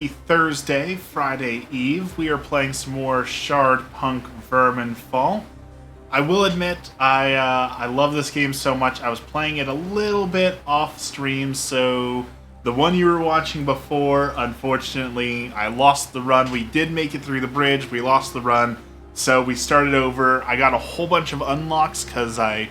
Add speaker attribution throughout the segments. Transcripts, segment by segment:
Speaker 1: Thursday, Friday Eve. We are playing some more Shardpunk vermimfall. I will admit, I love this game so much. I was playing it a little bit off stream, so the one you were watching before, unfortunately, I lost the run. We did make it through the bridge. We lost the run, so we started over. I got a whole bunch of unlocks because I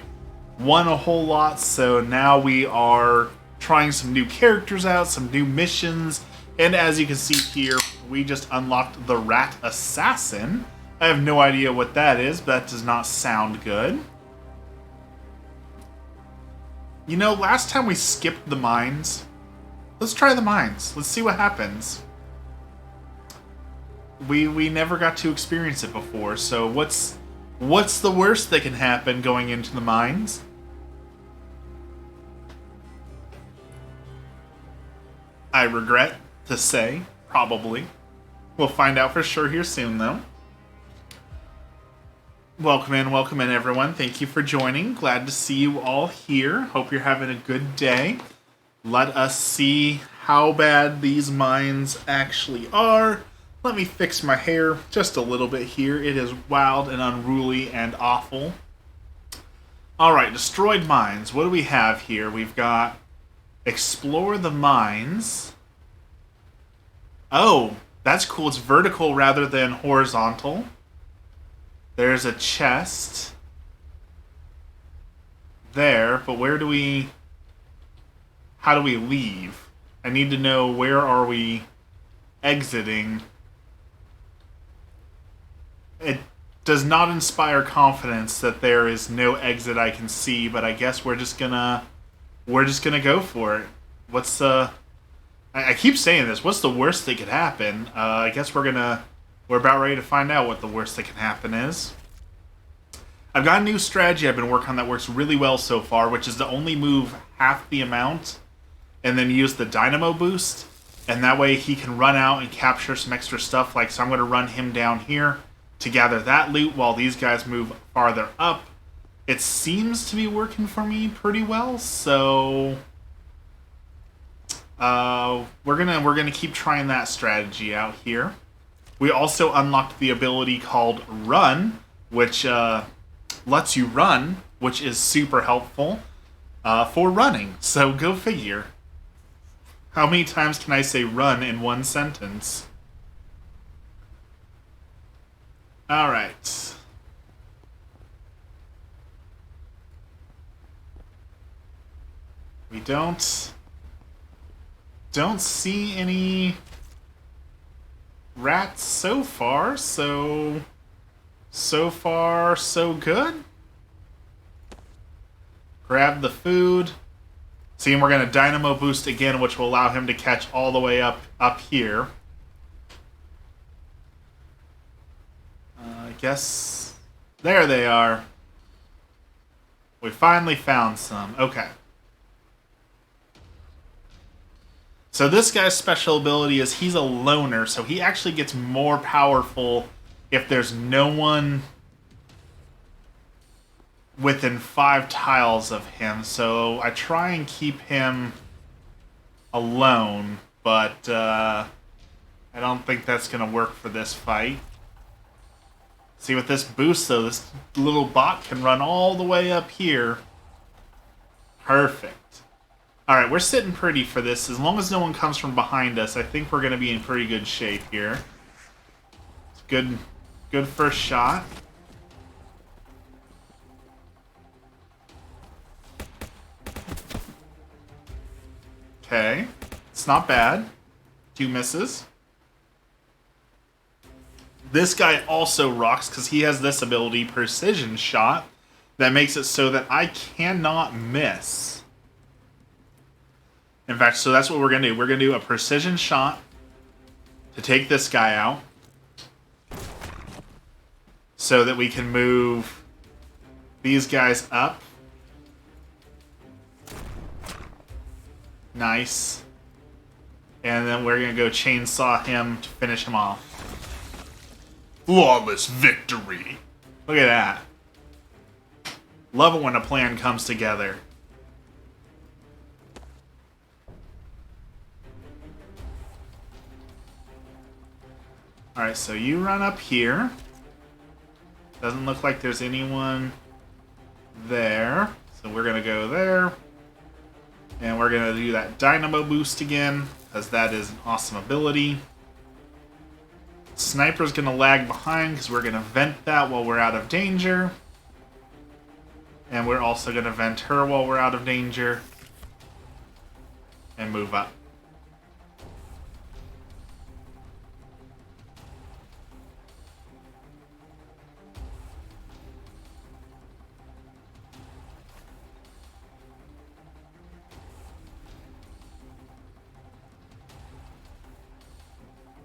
Speaker 1: won a whole lot, so now we are trying some new characters out, some new missions. And as you can see here, we just unlocked the Rat Assassin. I have no idea what that is, but that does not sound good. You know, last time we skipped the mines. Let's try the mines. Let's see what happens. We never got to experience it before, so what's the worst that can happen going into the mines? I regret to say, probably. We'll find out for sure here soon, though. Welcome in, everyone. Thank you for joining. Glad to see you all here. Hope you're having a good day. Let us see how bad these mines actually are. Let me fix my hair just a little bit here. It is wild and unruly and awful. Alright, destroyed mines. What do we have here? We've got explore the mines. Oh, that's cool. It's vertical rather than horizontal. There's a chest there, but where do we... How do we leave? I need to know, where are we exiting? It does not inspire confidence that there is no exit I can see, but I guess we're just gonna go for it. What's I keep saying this. What's the worst that could happen? I guess we're about ready to find out what the worst that can happen is. I've got a new strategy I've been working on that works really well so far, which is to only move half the amount and then use the dynamo boost. And that way he can run out and capture some extra stuff. Like, so I'm going to run him down here to gather that loot while these guys move farther up. It seems to be working for me pretty well, so... we're gonna keep trying that strategy out here. We also unlocked the ability called Run, which lets you run, which is super helpful for running. So go figure. How many times can I say run in one sentence? All right. We don't see any rats so far, so far so good. Grab the food. See, and we're going to dynamo boost again, which will allow him to catch all the way up here. I guess there they are. We finally found some. Okay. So this guy's special ability is he's a loner, so he actually gets more powerful if there's no one within 5 tiles of him. So I try and keep him alone, but I don't think that's going to work for this fight. See, with this boost, though, this little bot can run all the way up here. Perfect. Alright, we're sitting pretty for this. As long as no one comes from behind us, I think we're going to be in pretty good shape here. It's good first shot. Okay. It's not bad. 2 misses. This guy also rocks because he has this ability, Precision Shot, that makes it so that I cannot miss. In fact, so that's what we're going to do. We're going to do a precision shot to take this guy out so that we can move these guys up. Nice. And then we're going to go chainsaw him to finish him off. Flawless victory. Look at that. Love it when a plan comes together. Alright, so you run up here. Doesn't look like there's anyone there. So we're going to go there. And we're going to do that Dynamo Boost again, because that is an awesome ability. Sniper's going to lag behind, because we're going to vent that while we're out of danger. And we're also going to vent her while we're out of danger. And move up.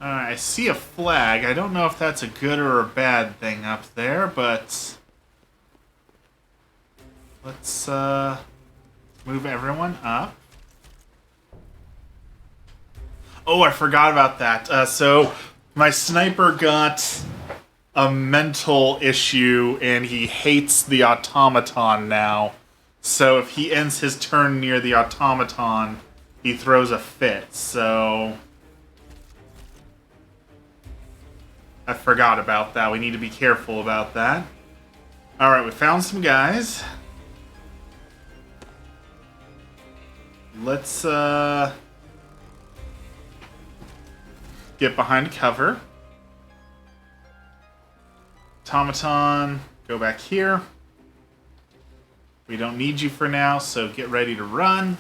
Speaker 1: I see a flag. I don't know if that's a good or a bad thing up there, but let's move everyone up. Oh, I forgot about that. So my sniper got a mental issue, and he hates the automaton now. So if he ends his turn near the automaton, he throws a fit. So I forgot about that. We need to be careful about that. Alright, we found some guys. Let's get behind cover. Automaton, go back here. We don't need you for now, so get ready to run.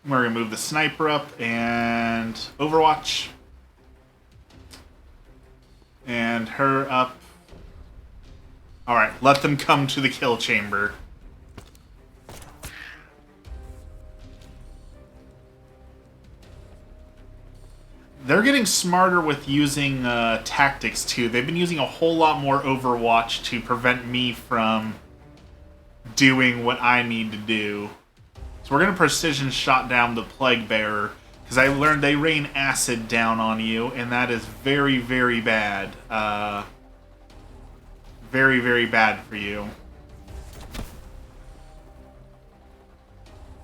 Speaker 1: We're going to move the sniper up and Overwatch. And her up. Alright, let them come to the kill chamber. They're getting smarter with using tactics, too. They've been using a whole lot more Overwatch to prevent me from doing what I need to do. So we're going to precision shot down the Plague Bearer, because I learned they rain acid down on you, and that is very, very bad. Very, very bad for you.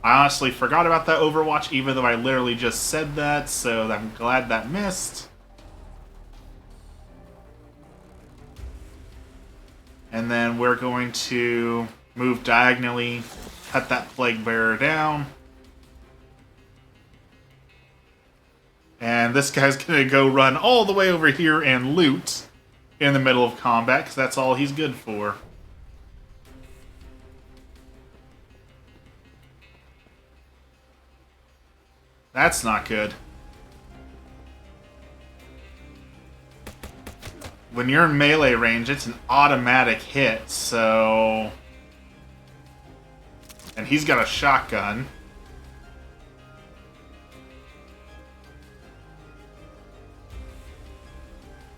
Speaker 1: I honestly forgot about that Overwatch, even though I literally just said that, so I'm glad that missed. And then we're going to move diagonally, cut that Plague Bearer down. And this guy's going to go run all the way over here and loot in the middle of combat, because that's all he's good for. That's not good. When you're in melee range, it's an automatic hit, so... And he's got a shotgun.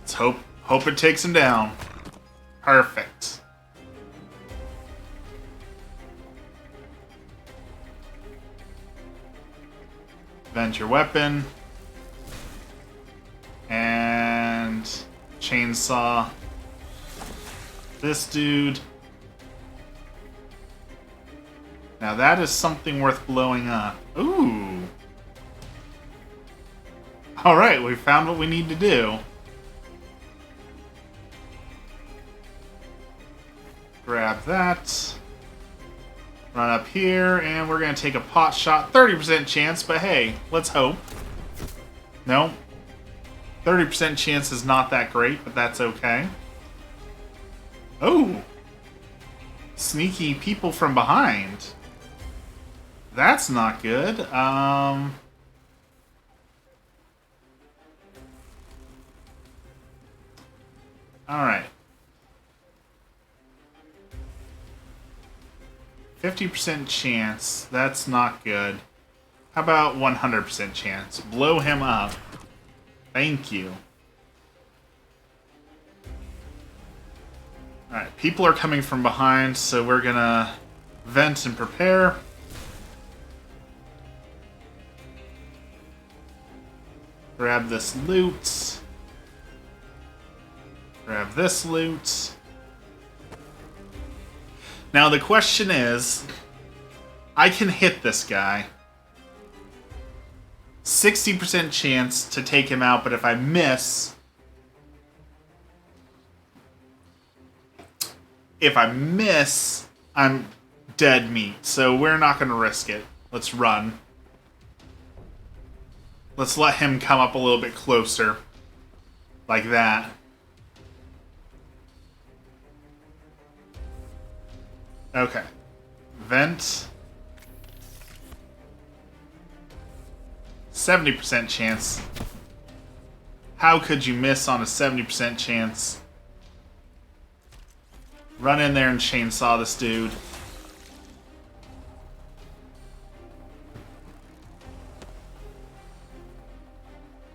Speaker 1: Let's hope it takes him down. Perfect. Vent your weapon. And chainsaw this dude. Now that is something worth blowing up. Ooh. Alright, we found what we need to do. Grab that. Run up here, and we're going to take a pot shot. 30% chance, but hey, let's hope. No. 30% chance is not that great, but that's okay. Oh. Sneaky people from behind. That's not good. Alright. 50% chance. That's not good. How about 100% chance? Blow him up. Thank you. Alright, people are coming from behind, so we're gonna vent and prepare. Grab this loot. Grab this loot. Now the question is, I can hit this guy. 60% chance to take him out, but if I miss... I'm dead meat. So we're not going to risk it. Let's run. Let's let him come up a little bit closer. Like that. Okay. Vent. 70% chance. How could you miss on a 70% chance? Run in there and chainsaw this dude.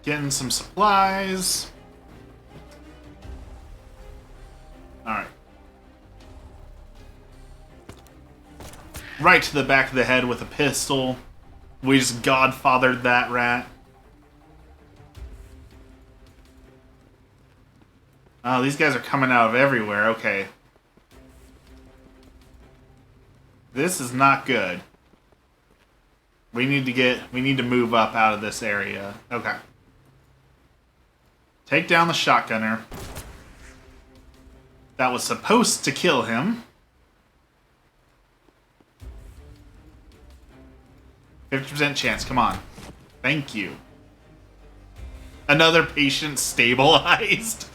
Speaker 1: Getting some supplies. Alright. Right to the back of the head with a pistol. We just godfathered that rat. Oh, these guys are coming out of everywhere. Okay. This is not good. We need to move up out of this area. Okay. Take down the shotgunner. That was supposed to kill him. 50% chance, come on. Thank you. Another patient stabilized.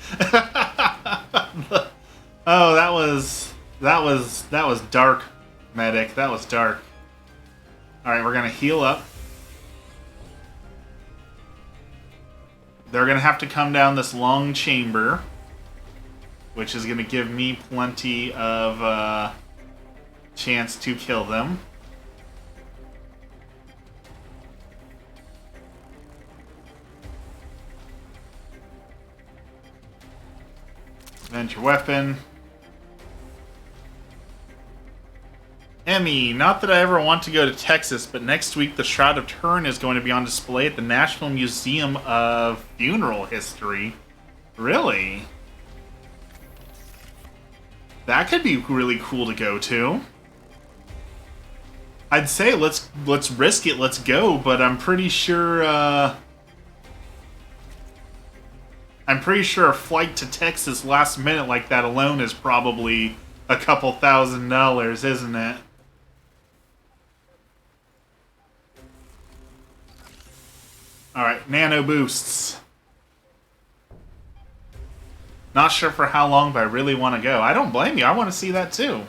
Speaker 1: Oh, that was dark, medic. That was dark. Alright, we're gonna heal up. They're gonna have to come down this long chamber, which is gonna give me plenty of chance to kill them. Vent your weapon. Emmy, not that I ever want to go to Texas, but next week the Shroud of Turin is going to be on display at the National Museum of Funeral History. Really? That could be really cool to go to. I'd say let's risk it, let's go, but I'm pretty sure a flight to Texas last minute like that alone is probably a couple $1,000s, isn't it? Alright, nano boosts. Not sure for how long, but I really want to go. I don't blame you, I want to see that too.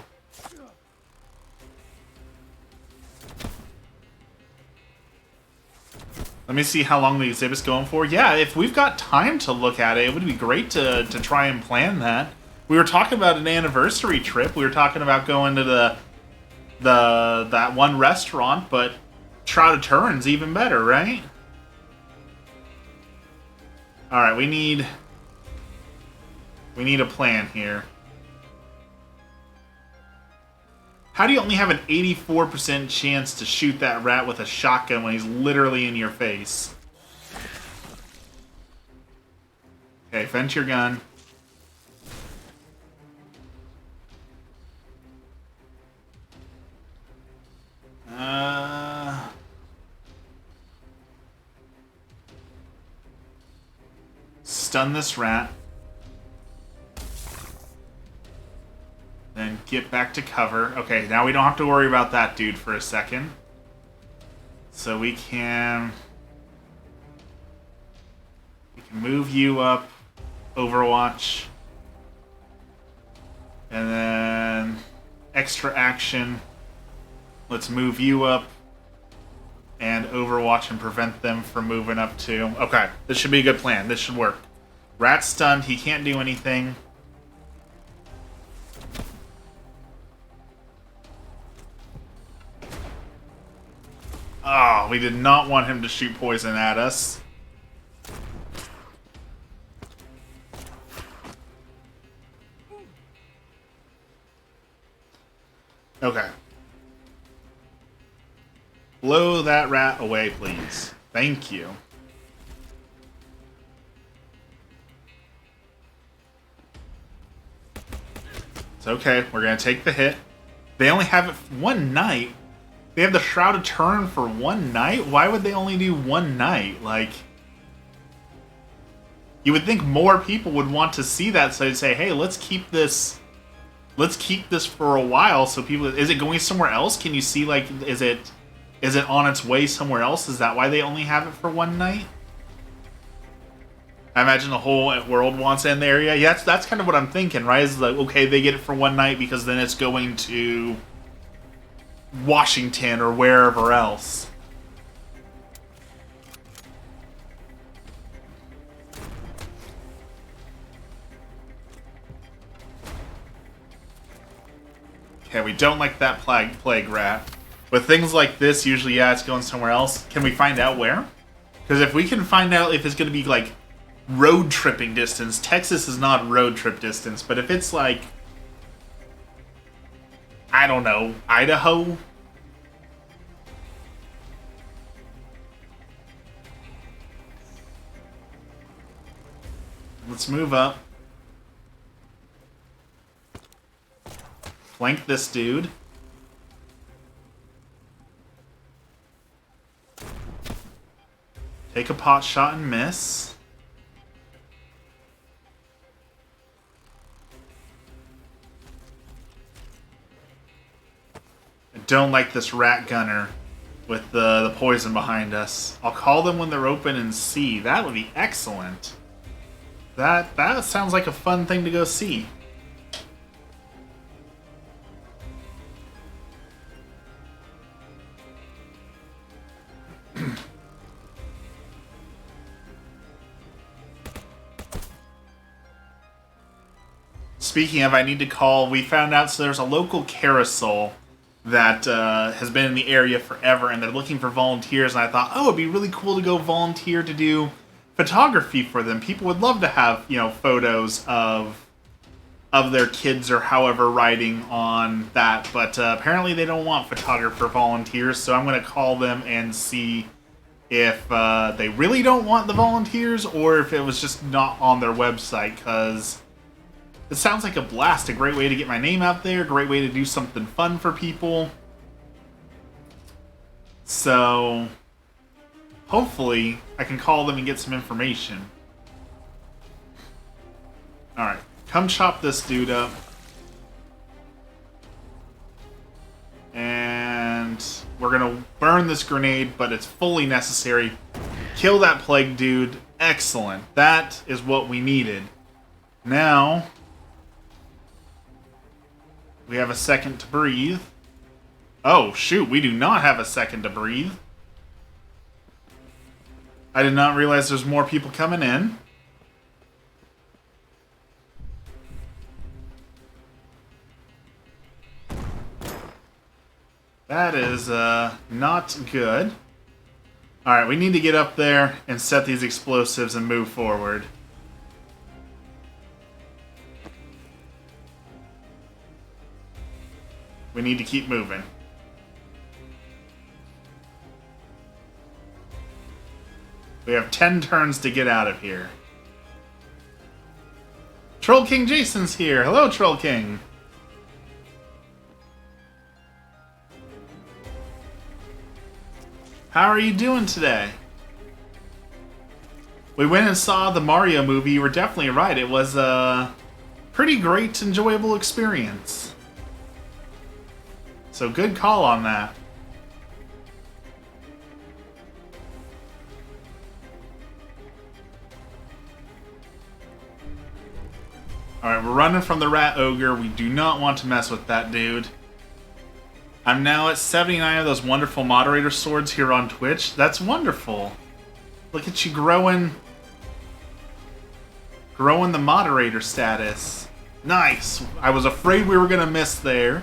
Speaker 1: Let me see how long the exhibit's going for. Yeah, if we've got time to look at it, it would be great to try and plan that. We were talking about an anniversary trip. We were talking about going to that one restaurant, but Shroud of Turin's even better, right? Alright, we need a plan here. How do you only have an 84% chance to shoot that rat with a shotgun when he's literally in your face? Okay, vent your gun. Stun this rat. Then get back to cover. Okay, now we don't have to worry about that dude for a second. So we can move you up, Overwatch. And then extra action. Let's move you up and Overwatch and prevent them from moving up too. Okay, this should be a good plan. This should work. Rat's stunned, he can't do anything. Oh, we did not want him to shoot poison at us. Okay. Blow that rat away, please. Thank you. It's okay. We're going to take the hit. They only have it one night. They have the Shroud of Turin for one night? Why would they only do one night? Like, you would think more people would want to see that, so they'd say, hey, let's keep this for a while so people... Is it going somewhere else? Can you see, like, is it on its way somewhere else? Is that why they only have it for one night? I imagine the whole world wants it in the area. Yeah, that's kind of what I'm thinking, right? Is like, okay, they get it for one night because then it's going to Washington or wherever else. Okay, we don't like that plague rat. With things like this, usually, yeah, it's going somewhere else. Can we find out where? Because if we can find out if it's going to be, like, road tripping distance, Texas is not road trip distance, but if it's, like, I don't know, Idaho? Let's move up. Flank this dude. Take a pot shot and miss. I don't like this rat gunner with the poison behind us. I'll call them when they're open and see. That would be excellent. That sounds like a fun thing to go see. Speaking of, I need to call. We found out so there's a local carousel that has been in the area forever, and they're looking for volunteers. And I thought, oh, it'd be really cool to go volunteer to do photography for them. People would love to have, you know, photos of their kids or however riding on that. But apparently they don't want photographer volunteers, so I'm going to call them and see if they really don't want the volunteers or if it was just not on their website, because it sounds like a blast, a great way to get my name out there, a great way to do something fun for people. So, hopefully, I can call them and get some information. Alright, come chop this dude up. And we're gonna burn this grenade, but it's fully necessary. Kill that plague dude. Excellent. That is what we needed. Now we have a second to breathe. Oh, shoot, we do not have a second to breathe. I did not realize there's more people coming in. That is not good. Alright, we need to get up there and set these explosives and move forward. We need to keep moving. We have 10 turns to get out of here. Troll King Jason's here. Hello, Troll King. How are you doing today? We went and saw the Mario movie. You were definitely right. It was a pretty great, enjoyable experience. So good call on that. Alright, we're running from the Rat Ogre. We do not want to mess with that dude. I'm now at 79 of those wonderful moderator swords here on Twitch. That's wonderful. Look at you growing the moderator status. Nice. I was afraid we were going to miss there.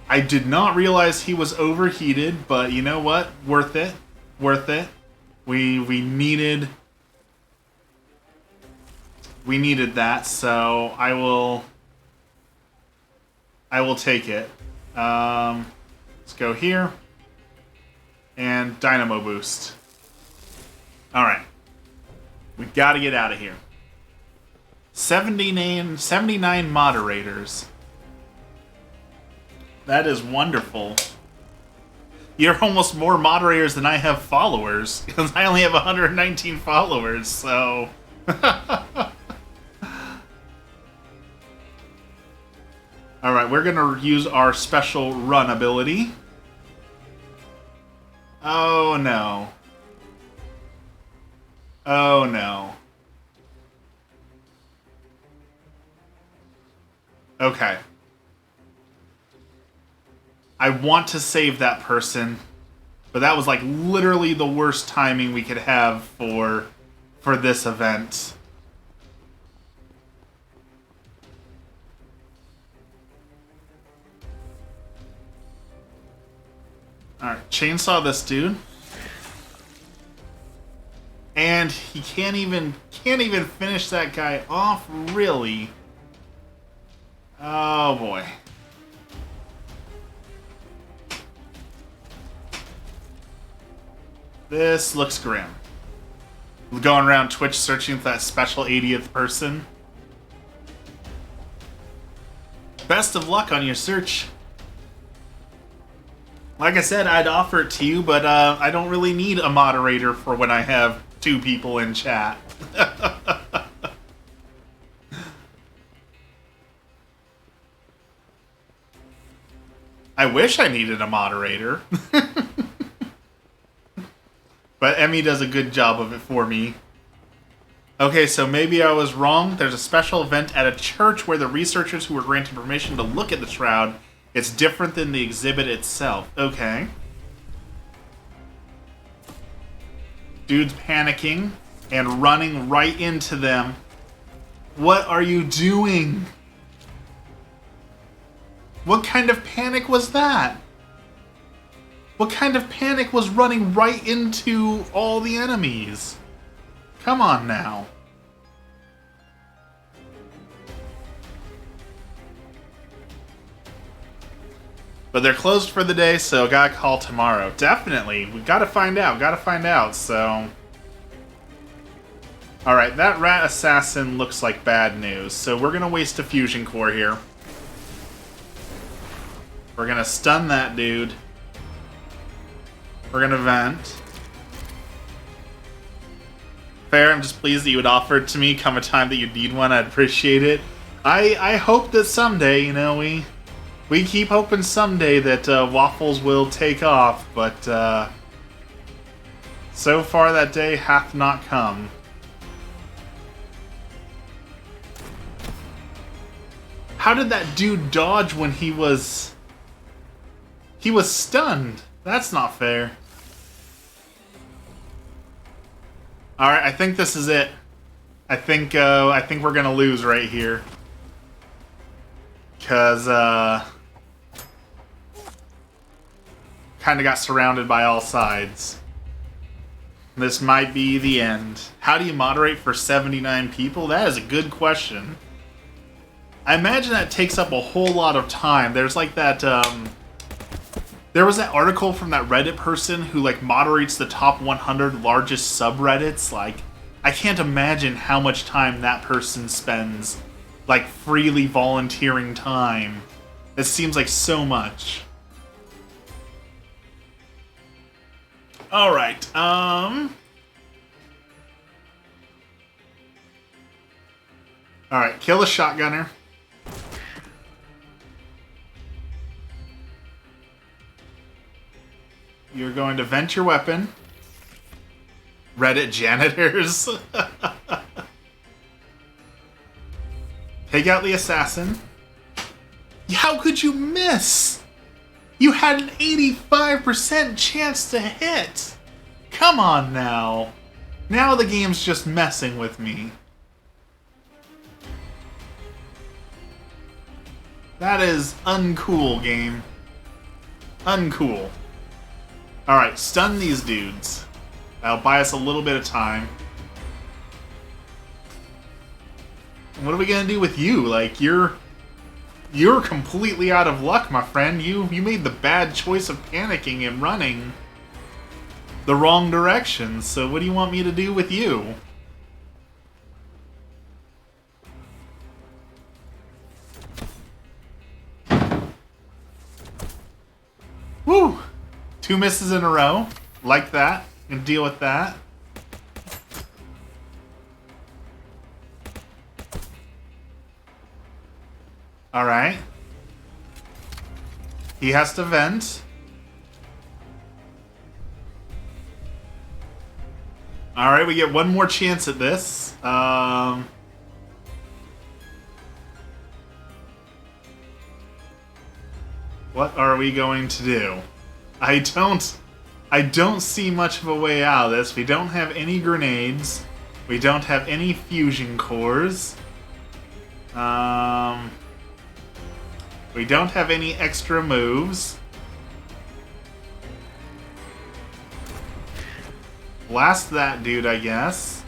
Speaker 1: I did not realize he was overheated, but you know what? Worth it. Worth it. We needed that, so I will take it. Let's go here. And Dynamo Boost. Alright. We gotta get out of here. 79 moderators. That is wonderful. You're almost more moderators than I have followers, because I only have 119 followers, so... Alright, we're gonna use our special run ability. Oh no. Oh no. Okay. I want to save that person, but that was like literally the worst timing we could have for this event. Alright, chainsaw this dude. And he can't even finish that guy off, really. Oh boy. This looks grim. Going around Twitch searching for that special 80th person. Best of luck on your search. Like I said, I'd offer it to you, but I don't really need a moderator for when I have 2 people in chat. I wish I needed a moderator. But Emmy does a good job of it for me. Okay, so maybe I was wrong. There's a special event at a church where the researchers who were granted permission to look at the shroud, it's different than the exhibit itself. Okay. Dude's panicking and running right into them. What are you doing? What kind of panic was that? What kind of panic was running right into all the enemies? Come on now. But they're closed for the day, so gotta call tomorrow. Definitely. We gotta find out, so... Alright, that rat assassin looks like bad news, so we're gonna waste a fusion core here. We're gonna stun that dude. We're gonna vent. Fair, I'm just pleased that you would offer it to me come a time that you need one. I'd appreciate it. I hope that someday, you know, we keep hoping someday that waffles will take off, but so far that day hath not come. How did that dude dodge when he was stunned? That's not fair. Alright, I think this is it. I think we're gonna lose right here. Cause kinda got surrounded by all sides. This might be the end. How do you moderate for 79 people? That is a good question. I imagine that takes up a whole lot of time. There's like that, there was that article from that Reddit person who, like, moderates the top 100 largest subreddits. Like, I can't imagine how much time that person spends, like, freely volunteering time. It seems like so much. Alright, Alright, kill the shotgunner. You're going to vent your weapon. Reddit janitors. Take out the assassin. How could you miss? You had an 85% chance to hit. Come on now. Now the game's just messing with me. That is uncool, game. Uncool. Alright, stun these dudes. That'll buy us a little bit of time. What are we gonna do with you? Like, you're completely out of luck, my friend. You made the bad choice of panicking and running the wrong direction, so what do you want me to do with you? 2 misses in a row. Like that. And deal with that. Alright. He has to vent. Alright, we get one more chance at this. What are we going to do? I don't see much of a way out of this. We don't have any grenades. We don't have any fusion cores. We don't have any extra moves. Blast that dude, I guess.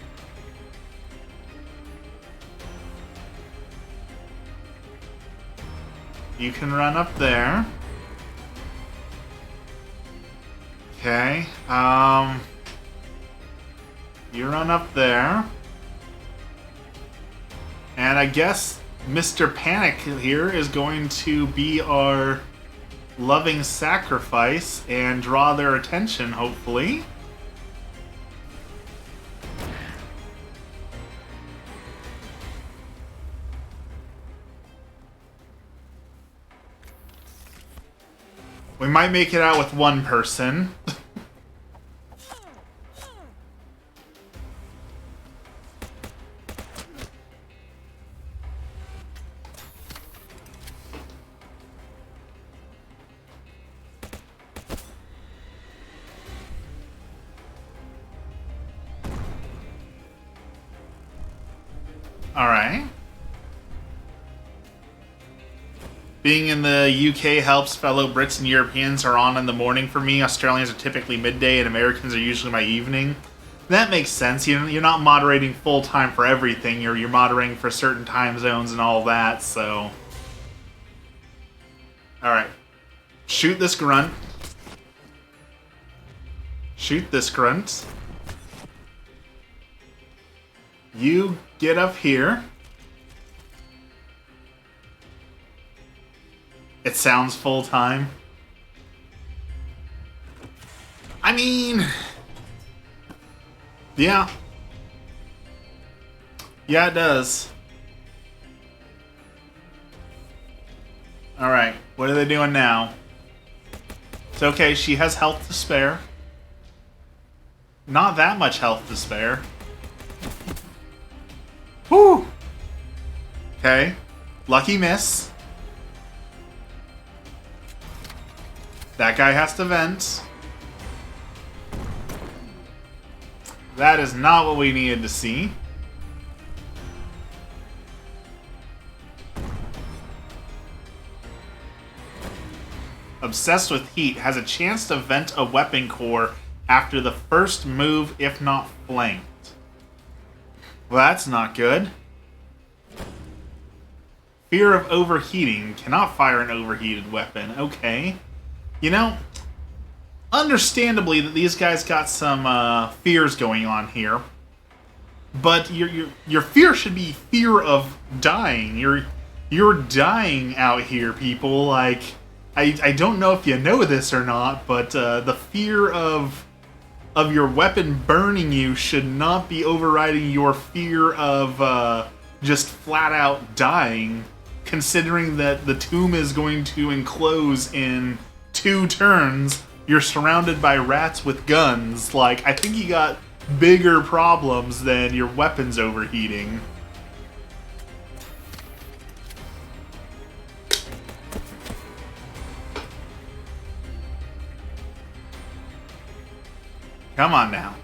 Speaker 1: You can run up there. Okay, you run up there. And I guess Mr. Panic here is going to be our loving sacrifice and draw their attention, hopefully. We might make it out with one person. Alright. Being in the UK helps. Fellow Brits and Europeans are on in the morning for me. Australians are typically midday and Americans are usually my evening. That makes sense. You're not moderating full time for everything. You're moderating for certain time zones and all that, so... Alright. Shoot this grunt. Shoot this grunt. You get up here. It sounds full-time. I mean... Yeah. Yeah, it does. Alright, what are they doing now? It's okay, she has health to spare. Not that much health to spare. Whew! Okay. Lucky miss. That guy has to vent. That is not what we needed to see. Obsessed with Heat has a chance to vent a weapon core after the first move, if not flanked. Well, that's not good. Fear of overheating. Cannot fire an overheated weapon. Okay. You know, understandably that these guys got some fears going on here. But your fear should be fear of dying. You're dying out here, people. Like, I don't know if you know this or not, but the fear of your weapon burning you should not be overriding your fear of just flat out dying, considering that the tomb is going to enclose in 2 turns. You're surrounded by rats with guns. Like, I think you got bigger problems than your weapons overheating. Come on now.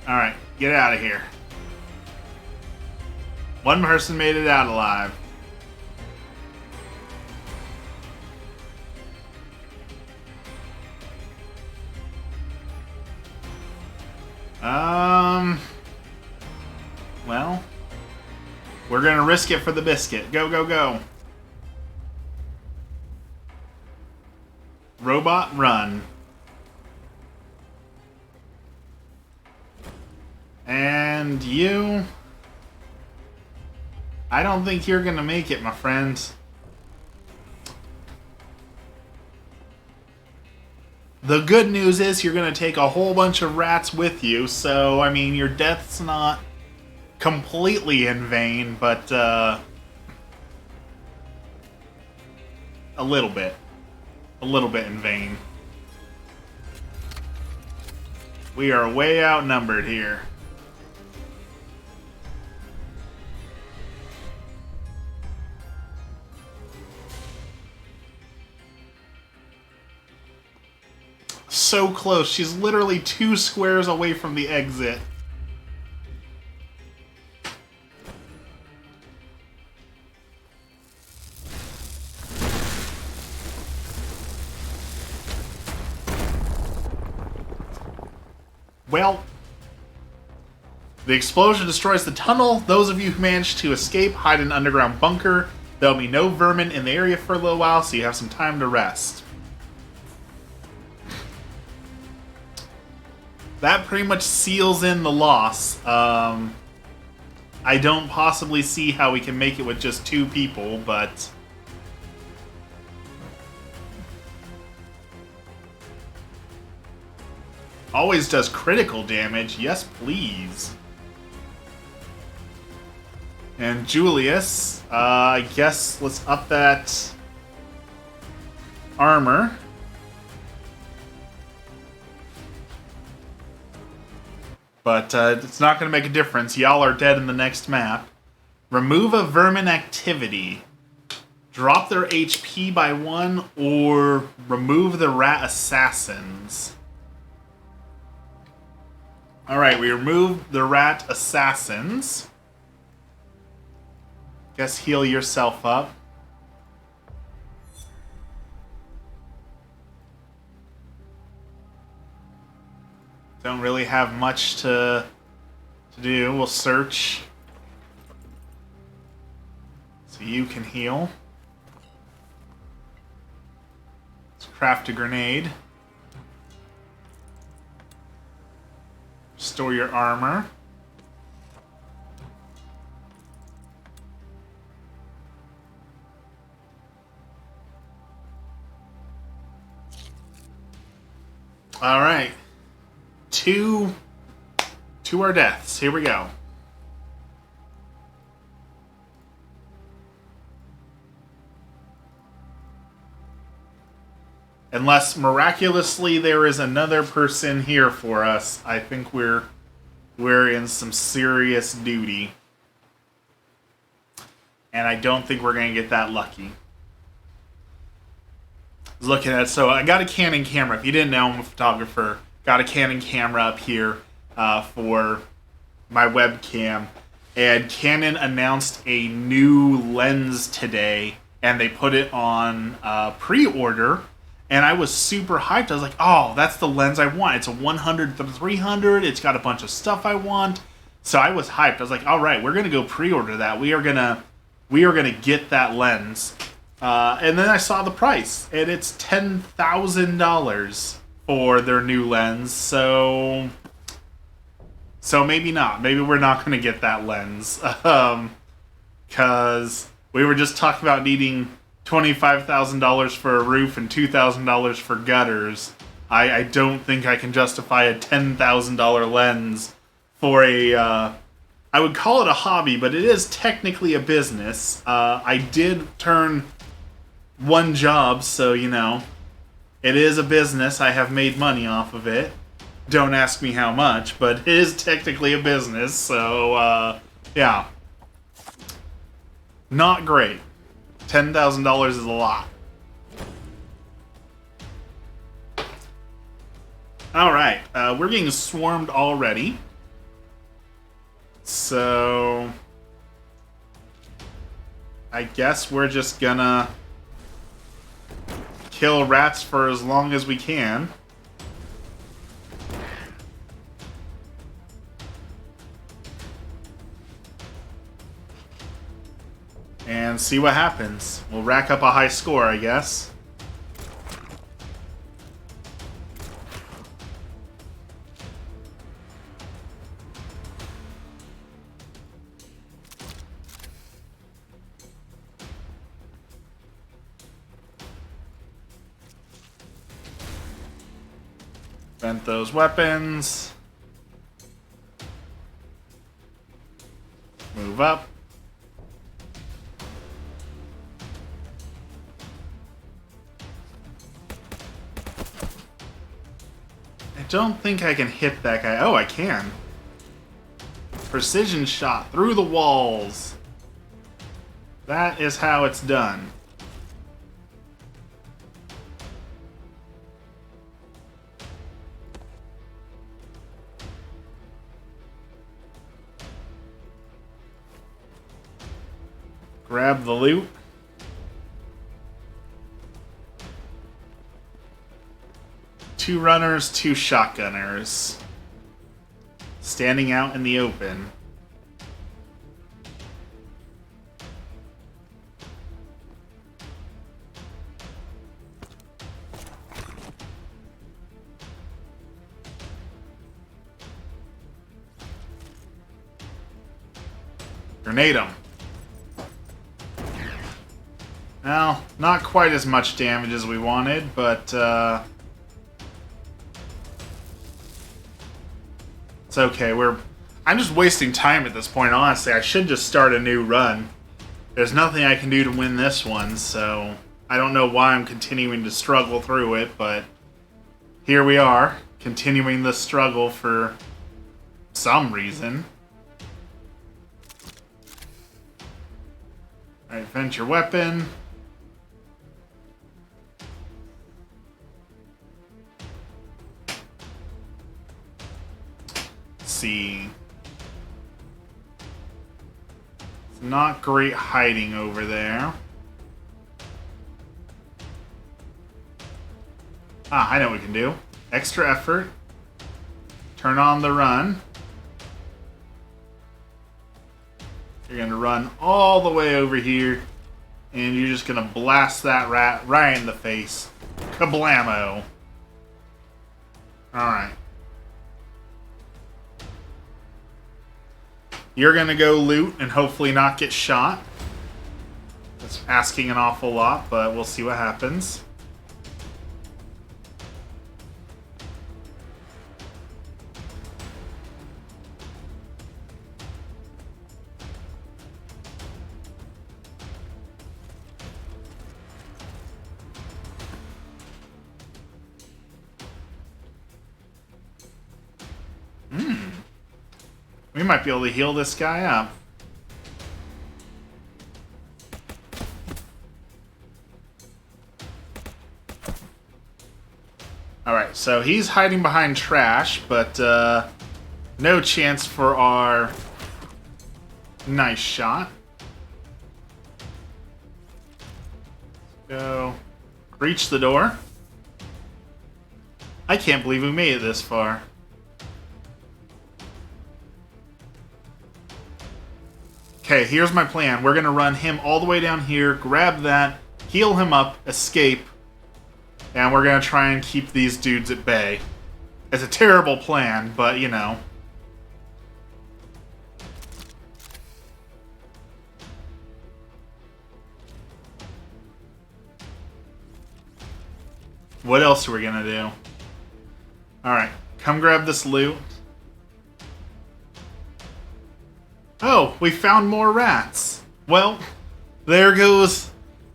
Speaker 1: Alright, get out of here. One person made it out alive. Well, we're gonna risk it for the biscuit. Go, go, go. Robot, run. And you... I don't think you're gonna make it, my friend. The good news is you're gonna take a whole bunch of rats with you, so, I mean, your death's not completely in vain, but, a little bit. A little bit in vain. We are way outnumbered here. So close. She's literally 2 squares away from the exit. Well, the explosion destroys the tunnel. Those of you who managed to escape, hide in an underground bunker. There'll be no vermin in the area for a little while, so you have some time to rest. That pretty much seals in the loss. I don't possibly see how we can make it with just 2 people, but... Always does critical damage. Yes, please. And Julius, I guess let's up that armor. But it's not going to make a difference. Y'all are dead in the next map. Remove a vermin activity. Drop their HP by 1 or remove the rat assassins. Alright, we removed the rat assassins. Guess heal yourself up. Don't really have much to do. We'll search. So you can heal. Let's craft a grenade. Store your armor. All right. To our deaths. Here we go. Unless miraculously there is another person here for us, I think we're in some serious duty. And I don't think we're going to get that lucky. I was looking at, so I got a Canon camera. If you didn't know, I'm a photographer. Got a Canon camera up here for my webcam. And Canon announced a new lens today, and they put it on pre-order. And I was super hyped. I was like, oh, that's the lens I want. It's a 100-300. It's got a bunch of stuff I want. So I was hyped. I was like, all right, we're going to go pre-order that. We are gonna get that lens. And then I saw the price, and it's $10,000 for their new lens. So maybe not. Maybe we're not going to get that lens. Because we were just talking about needing $25,000 for a roof and $2,000 for gutters. I don't think I can justify a $10,000 lens for a... I would call it a hobby, but it is technically a business. I did turn 1 job, so, you know, it is a business. I have made money off of it. Don't ask me how much, but it is technically a business, so, yeah. Not great. $10,000 is a lot. Alright, we're getting swarmed already. So I guess we're just gonna kill rats for as long as we can. And see what happens. We'll rack up a high score, I guess. Vent those weapons. Move up. I don't think I can hit that guy. Oh, I can. Precision shot through the walls. That is how it's done. Grab the loot. Two runners, two shotgunners. Standing out in the open. Grenade him. Well, not quite as much damage as we wanted, but it's okay. I'm just wasting time at this point, honestly. I should just start a new run. There's nothing I can do to win this one, so I don't know why I'm continuing to struggle through it, but here we are, continuing the struggle for some reason. Alright, vent your weapon. See. It's not great hiding over there. Ah, I know what we can do. Extra effort. Turn on the run. You're gonna run all the way over here, and you're just gonna blast that rat right in the face. Kablamo. Alright. You're gonna go loot and hopefully not get shot. That's asking an awful lot, but we'll see what happens. We might be able to heal this guy up. Alright, so he's hiding behind trash, but no chance for our nice shot. Go. Breach the door. I can't believe we made it this far. Okay, here's my plan. We're going to run him all the way down here, grab that, heal him up, escape, and we're going to try and keep these dudes at bay. It's a terrible plan, but, you know. What else are we going to do? Alright, come grab this loot. Oh, we found more rats. Well, there goes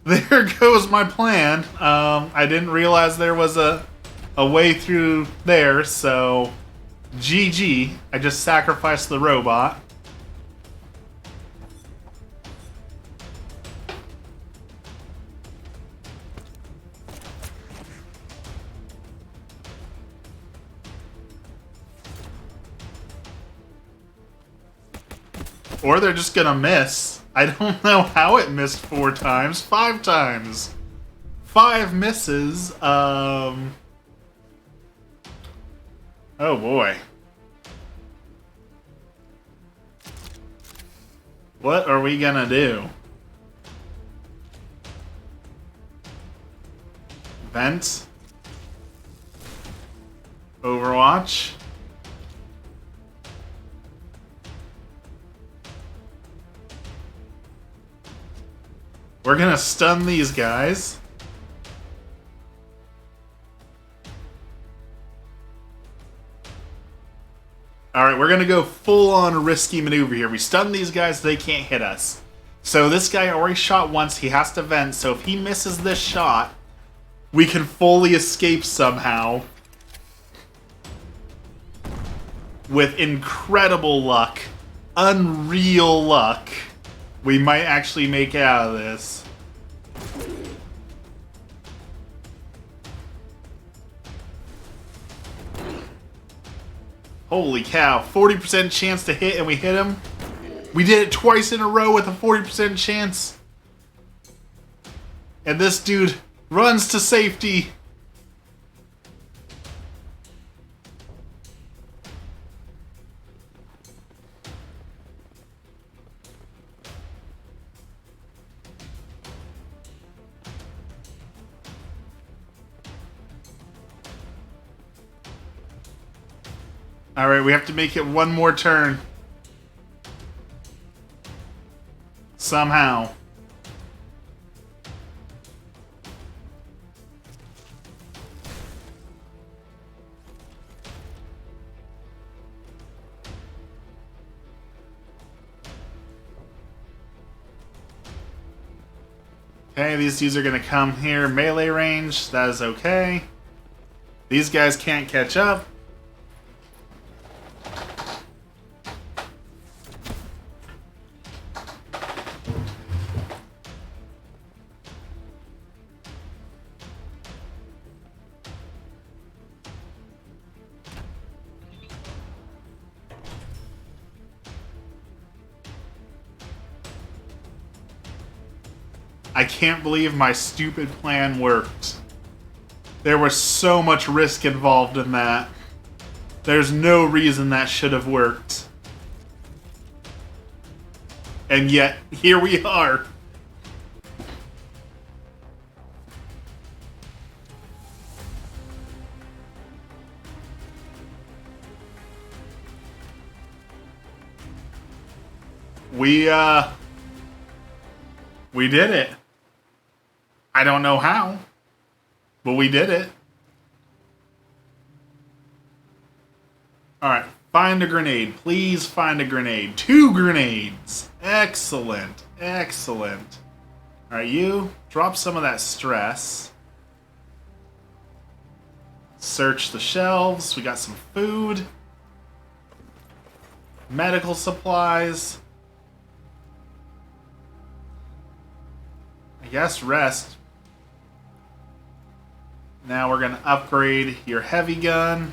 Speaker 1: my plan. I didn't realize there was a way through there, so GG. I just sacrificed the robot. Or they're just gonna miss. I don't know how it missed 4 times. 5 times. 5 misses. Oh boy. What are we gonna do? Vent. Overwatch. We're gonna stun these guys. Alright, we're gonna go full on risky maneuver here. We stun these guys, they can't hit us. So this guy already shot once, he has to vent, so if he misses this shot, we can fully escape somehow. With incredible luck, unreal luck, we might actually make it out of this. Holy cow, 40% chance to hit and we hit him. We did it twice in a row with a 40% chance. And this dude runs to safety. Alright, we have to make it one more turn. Somehow. Okay, these dudes are gonna come here. Melee range, that is okay. These guys can't catch up. I can't believe my stupid plan worked. There was so much risk involved in that. There's no reason that should have worked. And yet, here we are. We did it. I don't know how, but we did it. Alright, find a grenade. Please find a grenade. 2 grenades. Excellent. Excellent. Alright, you drop some of that stress. Search the shelves. We got some food. Medical supplies. I guess rest. Now we're going to upgrade your heavy gun.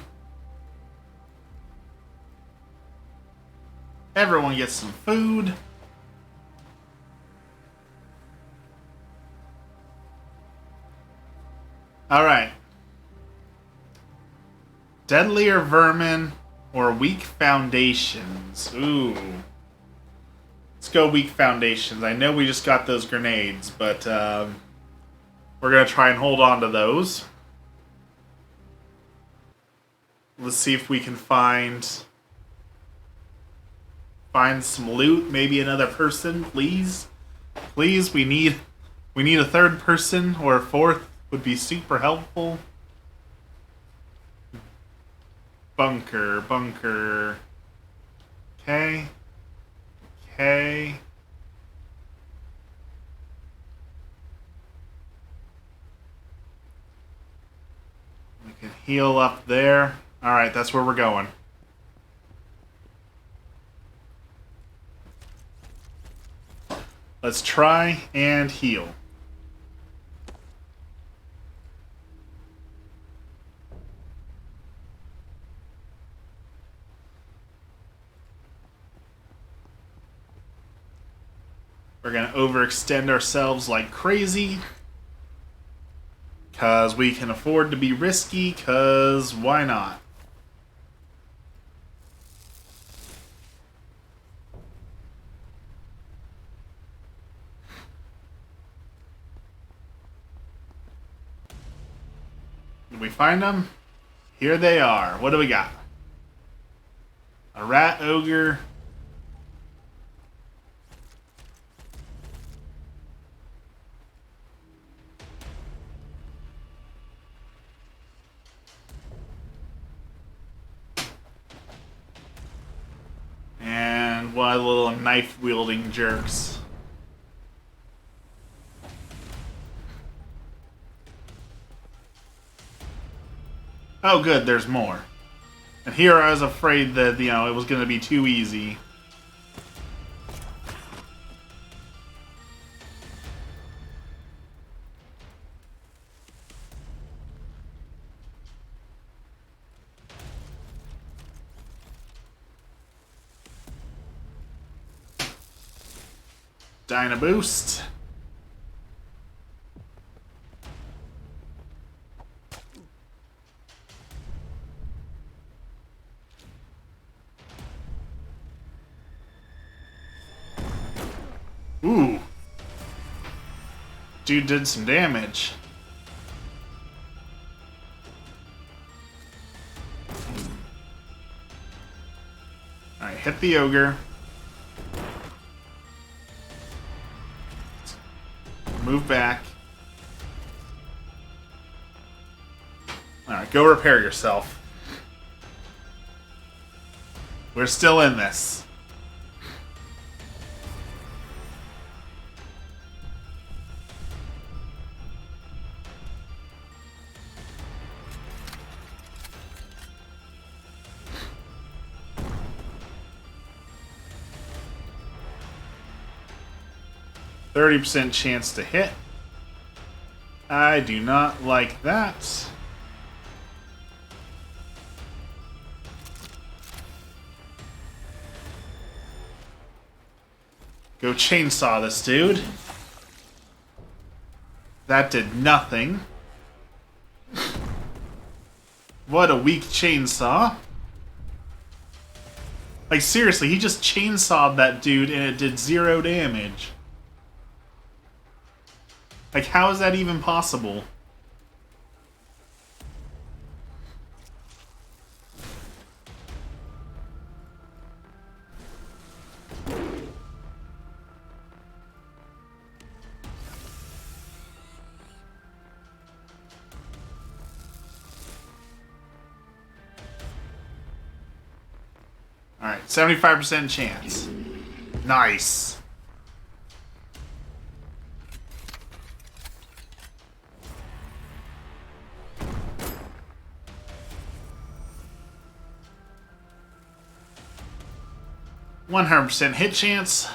Speaker 1: Everyone gets some food. Alright. Deadlier vermin or weak foundations. Ooh. Let's go weak foundations. I know we just got those grenades, but we're going to try and hold on to those. Let's see if we can find some loot. Maybe another person, please. Please, we need a third person or a fourth would be super helpful. Bunker. Okay. Okay. We can heal up there. Alright, that's where we're going. Let's try and heal. We're going to overextend ourselves like crazy. Because we can afford to be risky, because why not? Did we find them? Here they are. What do we got? A rat ogre. What little knife-wielding jerks. Oh, good, there's more. And here I was afraid that, you know, it was going to be too easy. Dyna boost. Ooh. Dude did some damage. Alright, hit the ogre. Move back. Alright, go repair yourself. We're still in this. %30 chance to hit. I do not like that. Go chainsaw this dude. That did nothing. What a weak chainsaw. Like, seriously, he just chainsawed that dude and it did 0 damage. Like, how is that even possible? Alright, 75% chance. Nice. %100 hit chance.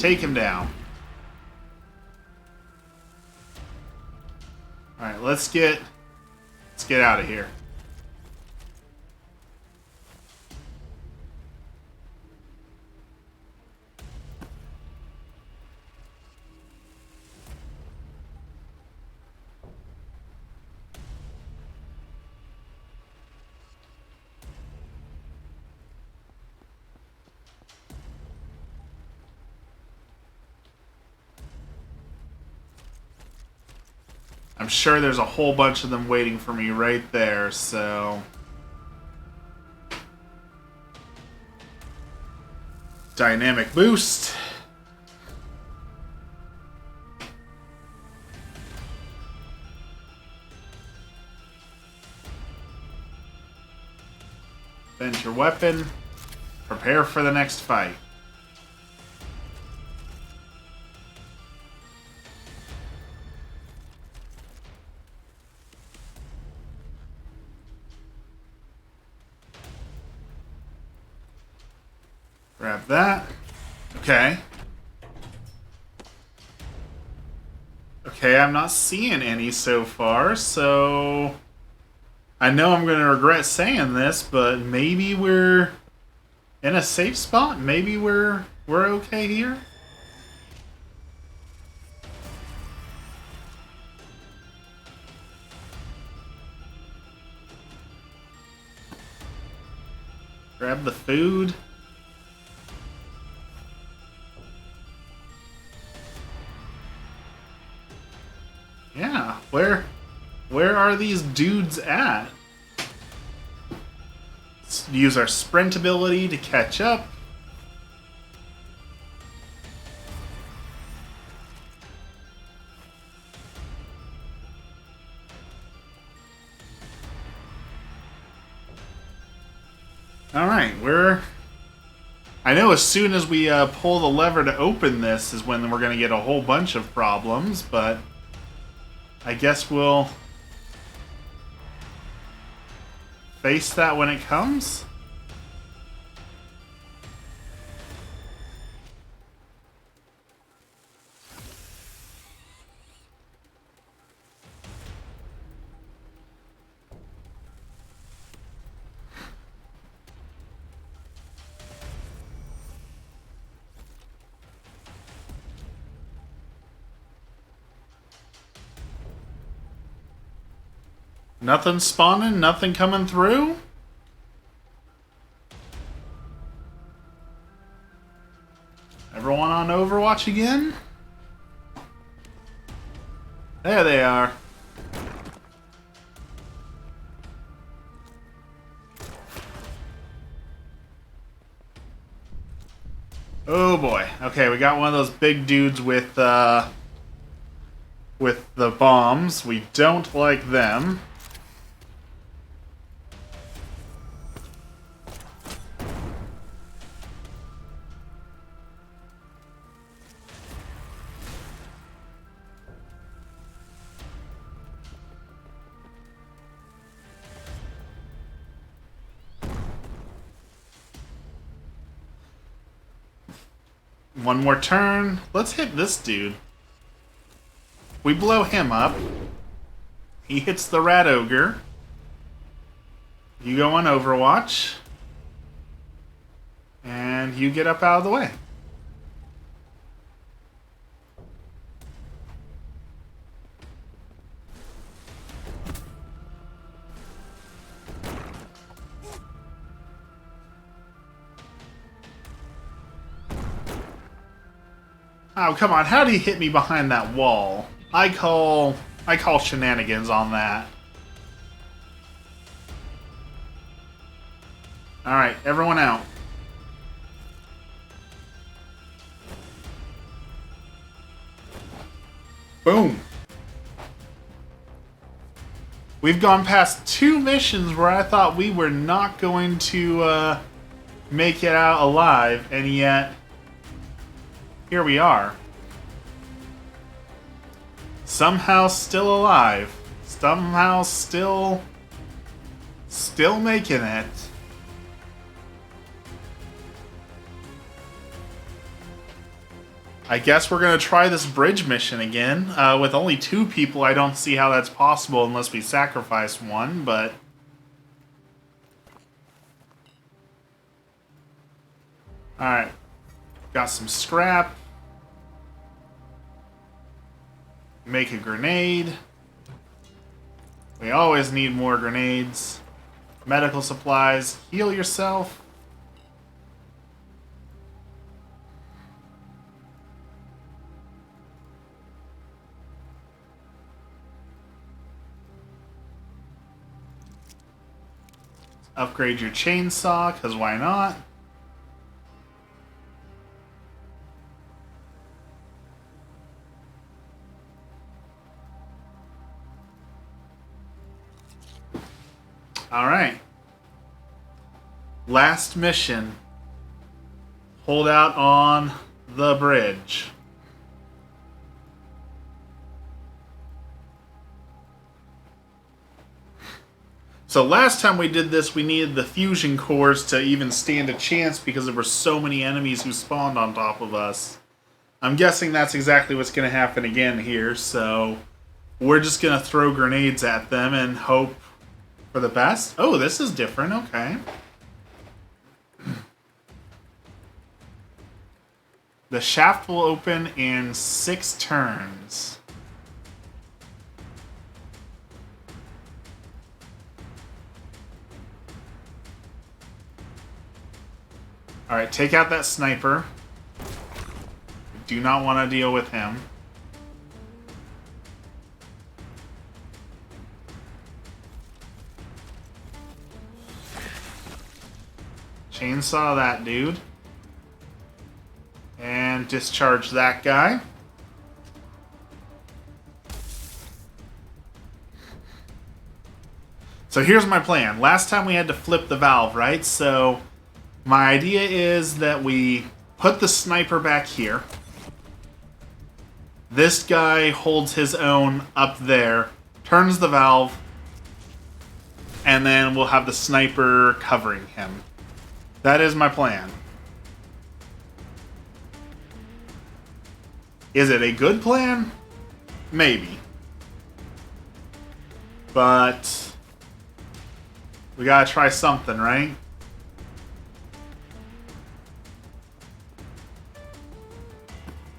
Speaker 1: Take him down. Alright, let's get out of here. I'm sure there's a whole bunch of them waiting for me right there, so... Dynamic boost. Bend your weapon. Prepare for the next fight. Grab that. Okay. Okay, I'm not seeing any so far, so... I know I'm going to regret saying this, but maybe we're in a safe spot? Maybe we're okay here? Grab the food. Yeah, where are these dudes at? Let's use our sprint ability to catch up. Alright, we're... Okay, I'm not seeing any so far, so... I know I'm going to regret saying this, but maybe we're in a safe spot? Maybe we're okay here? Grab the food. Yeah, where are these dudes at? Let's use our sprint ability to catch up. Alright, we're... Where are these dudes at? Let's use our sprint ability to catch up. I know as soon as we pull the lever to open this is when we're going to get a whole bunch of problems, but I guess we'll face that when it comes. Nothing spawning, nothing coming through. Everyone on Overwatch again? There they are. Oh boy. Okay, we got one of those big dudes with the bombs. We don't like them. One more turn. Let's hit this dude. We blow him up. He hits the rat ogre. You go on Overwatch. And you get up out of the way. Oh, come on. How did he hit me behind that wall? I call shenanigans on that. Alright, everyone out. Boom. We've gone past 2 missions where I thought we were not going to make it out alive, and yet here we are. Somehow still alive. Somehow still making it. I guess we're going to try this bridge mission again. With only 2 people, I don't see how that's possible unless we sacrifice one, but alright. Got some scrap. Make a grenade. We always need more grenades. Medical supplies. Heal yourself. Upgrade your chainsaw, because why not? Alright. Last mission. Hold out on the bridge. So last time we did this, we needed the fusion cores to even stand a chance because there were so many enemies who spawned on top of us. I'm guessing that's exactly what's going to happen again here, so we're just going to throw grenades at them and hope for the best. Oh, this is different. Okay. The shaft will open in 6 turns. Alright, take out that sniper. Do not want to deal with him. Chainsaw that dude. And discharge that guy. So here's my plan. Last time we had to flip the valve, right? So My idea is that we put the sniper back here. This guy holds his own up there, turns the valve, and then we'll have the sniper covering him. That is my plan. Is it a good plan? Maybe. But we gotta try something, right?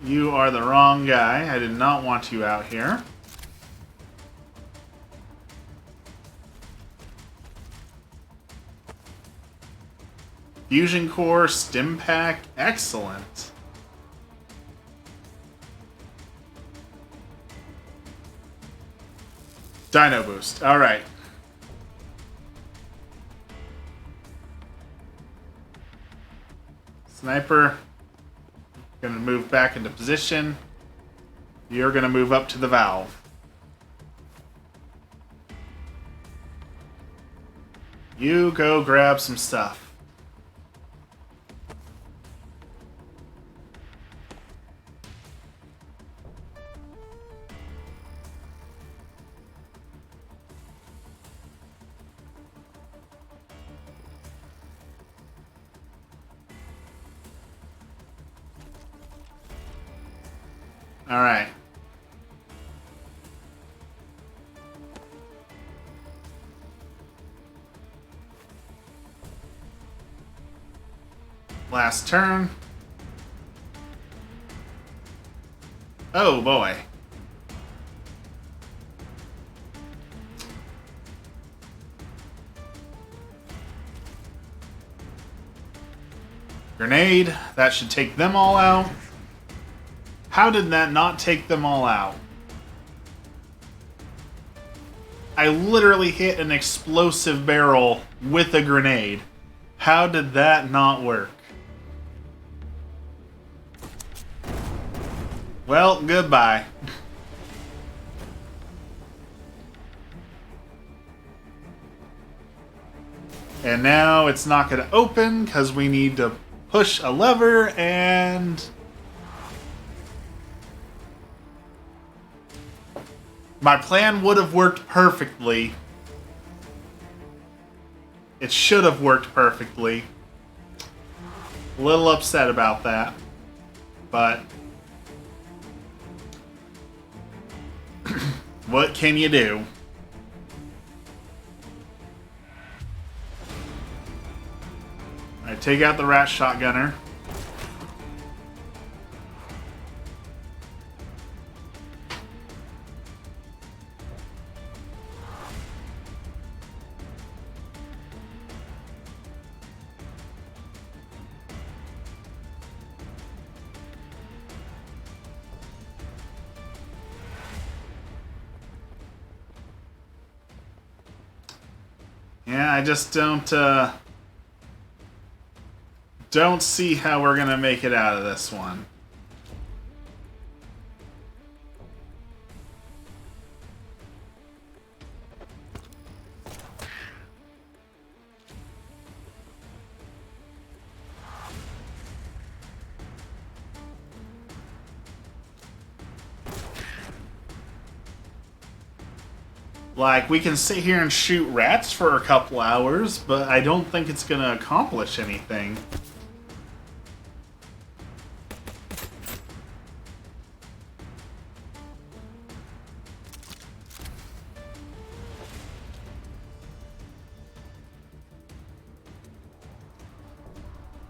Speaker 1: You are the wrong guy. I did not want you out here. Fusion core, stim pack, excellent. Dino boost, alright. Sniper, gonna move back into position. You're gonna move up to the valve. You go grab some stuff. All right. Last turn. Oh boy. Grenade. That should take them all out. How did that not take them all out? I literally hit an explosive barrel with a grenade. How did that not work? Well, goodbye. And now it's not going to open because we need to push a lever and... My plan would have worked perfectly. It should have worked perfectly. A little upset about that. But... what can you do? Alright, take out the rat shotgunner. Yeah, I just don't see how we're gonna make it out of this one. Like, we can sit here and shoot rats for a couple hours, but I don't think it's gonna accomplish anything.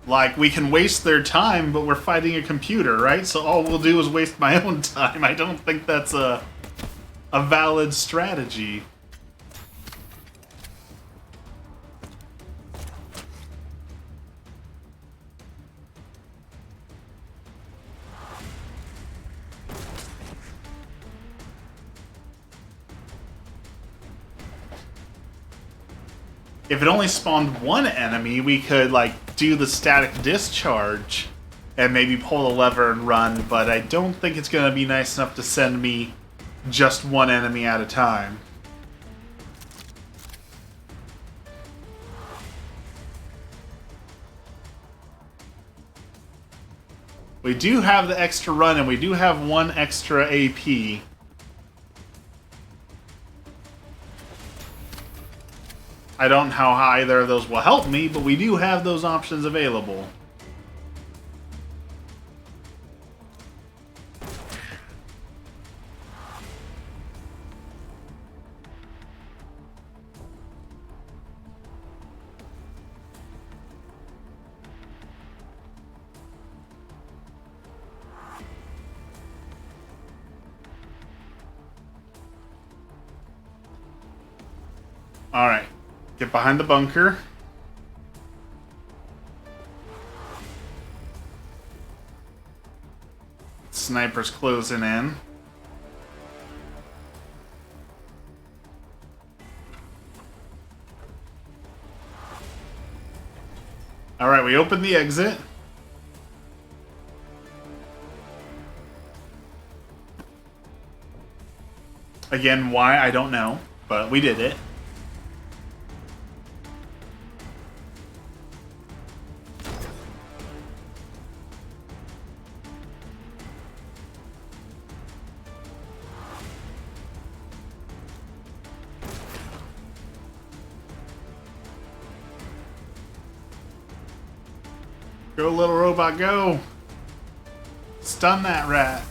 Speaker 1: Like, we can waste their time, but we're fighting a computer, right? So all we'll do is waste my own time. I don't think that's a valid strategy. If it only spawned one enemy, we could, like, do the static discharge and maybe pull the lever and run, but I don't think it's going to be nice enough to send me just one enemy at a time. We do have the extra run, and we do have 1 extra AP. I don't know how either of those will help me, but we do have those options available. Alright. Get behind the bunker. Sniper's closing in. Alright, we opened the exit. Again, why, I don't know, but we did it. Go, little robot, go! Stun that rat.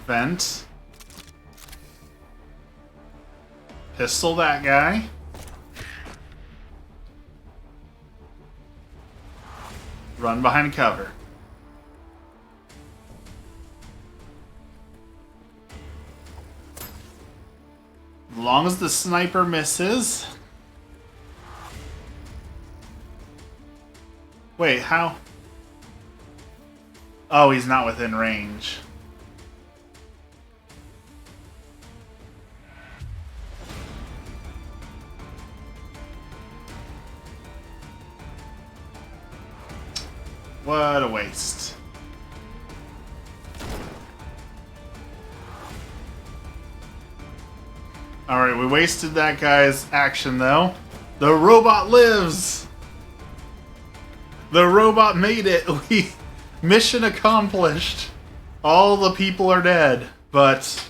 Speaker 1: Vent. Pistol that guy. Run behind cover. As long as the sniper misses. Wait, how? Oh, he's not within range. What a waste. Alright, we wasted that guy's action, though. The robot lives! The robot made it! Mission accomplished! All the people are dead, but...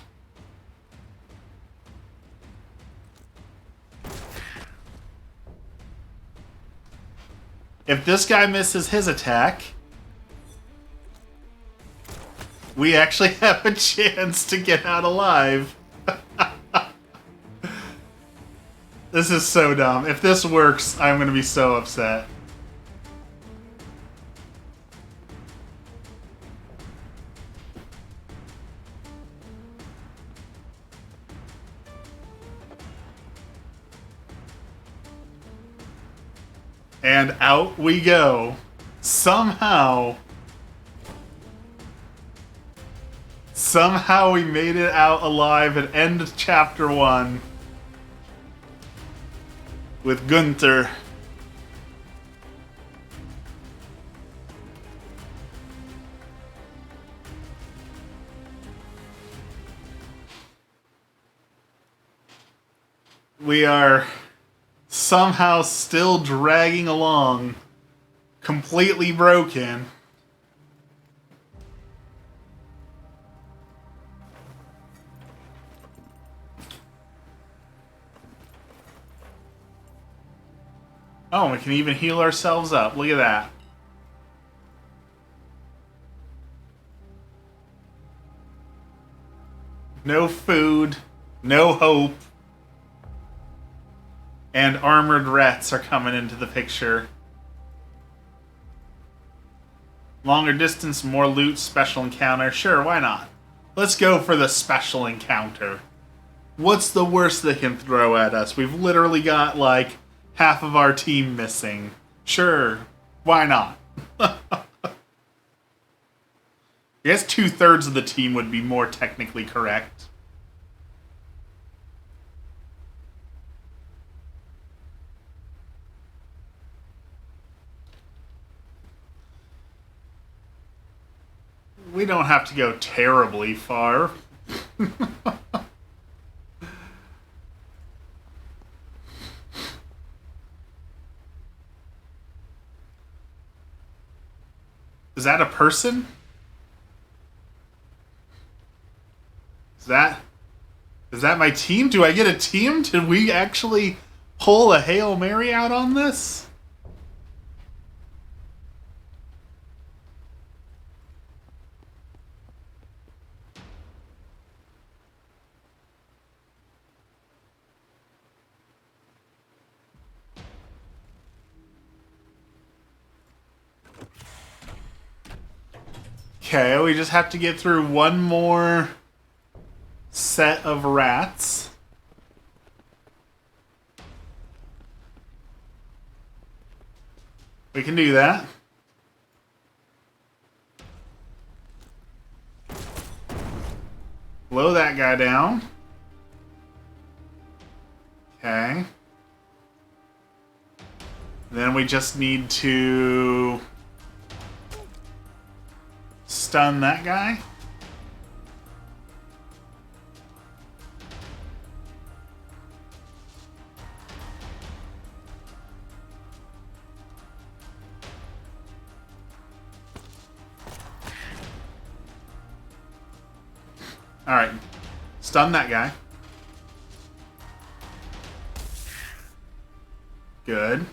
Speaker 1: if this guy misses his attack, we actually have a chance to get out alive. This is so dumb. If this works, I'm going to be so upset. And out we go. Somehow we made it out alive and end chapter 1 with Gunther. We are somehow still dragging along, completely broken. Oh, we can even heal ourselves up. Look at that. No food, no hope. And armored rats are coming into the picture. Longer distance, more loot, special encounter. Sure, why not? Let's go for the special encounter. What's the worst they can throw at us? We've literally got, like, half of our team missing. Sure, why not? I guess 2/3 of the team would be more technically correct. We don't have to go terribly far. Is that a person? Is that my team? Do I get a team? Did we actually pull a Hail Mary out on this? Okay, we just have to get through one more set of rats. We can do that. Blow that guy down. Okay. Then we just need to stun that guy. Alright. Stun that guy. Good.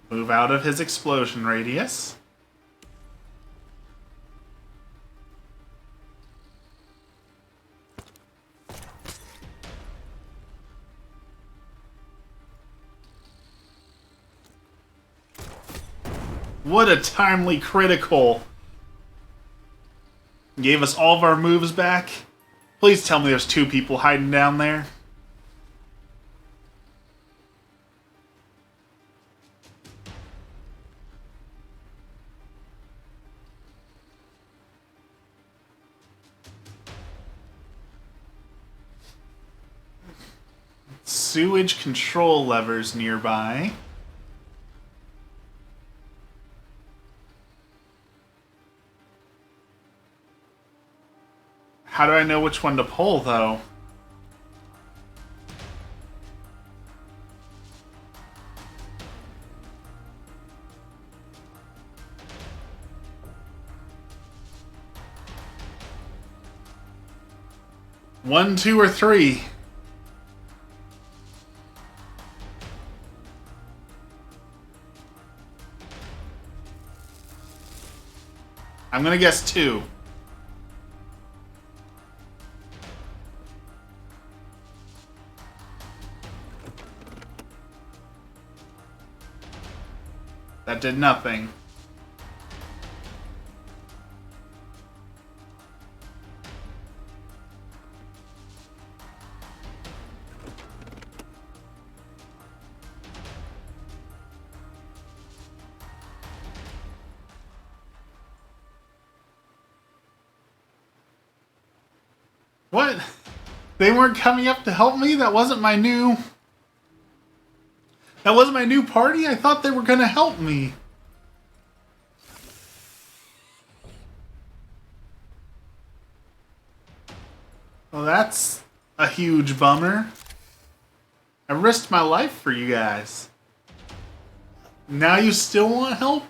Speaker 1: Move out of his explosion radius. What a timely critical. Gave us all of our moves back. Please tell me there's two people hiding down there. Sewage control levers nearby. How do I know which one to pull, though? One, two, or three? I'm gonna guess two. That did nothing. What? They weren't coming up to help me? That wasn't my new... That wasn't my new party? I thought they were gonna help me. Well, that's a huge bummer. I risked my life for you guys. Now you still want help?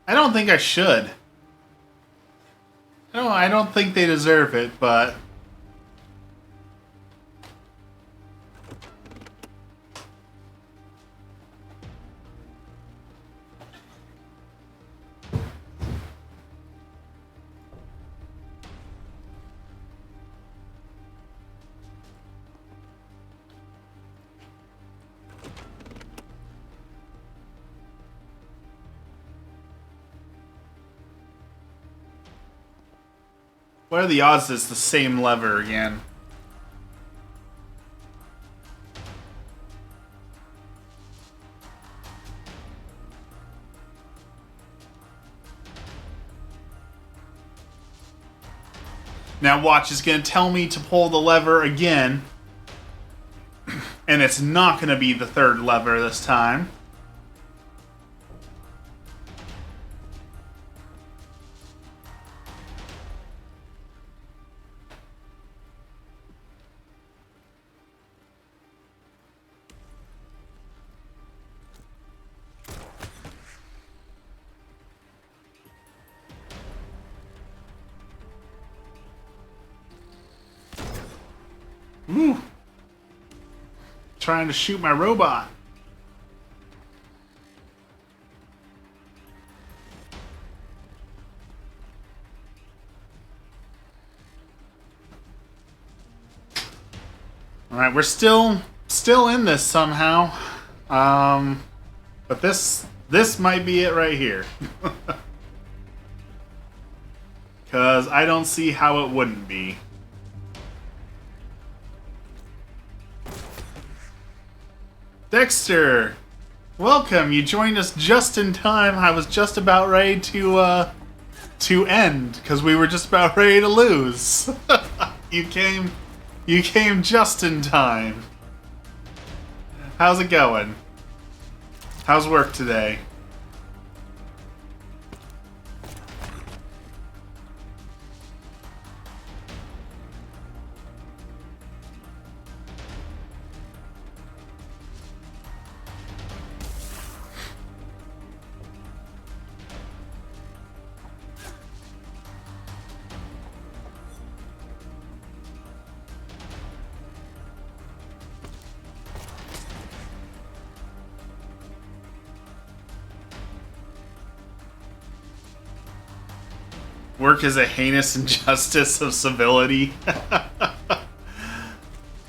Speaker 1: I don't think I should. No, I don't think they deserve it, but... What are the odds that it's the same lever again? Now watch, it's going to tell me to pull the lever again. And it's not going to be the third lever this time. Ooh. Trying to shoot my robot. Alright, we're still in this somehow. But this might be it right here. Because I don't see how it wouldn't be. Dexter! Welcome! You joined us just in time. I was just about ready to end, because we were just about ready to lose. You came just in time. How's it going? How's work today? Work is a heinous injustice of civility.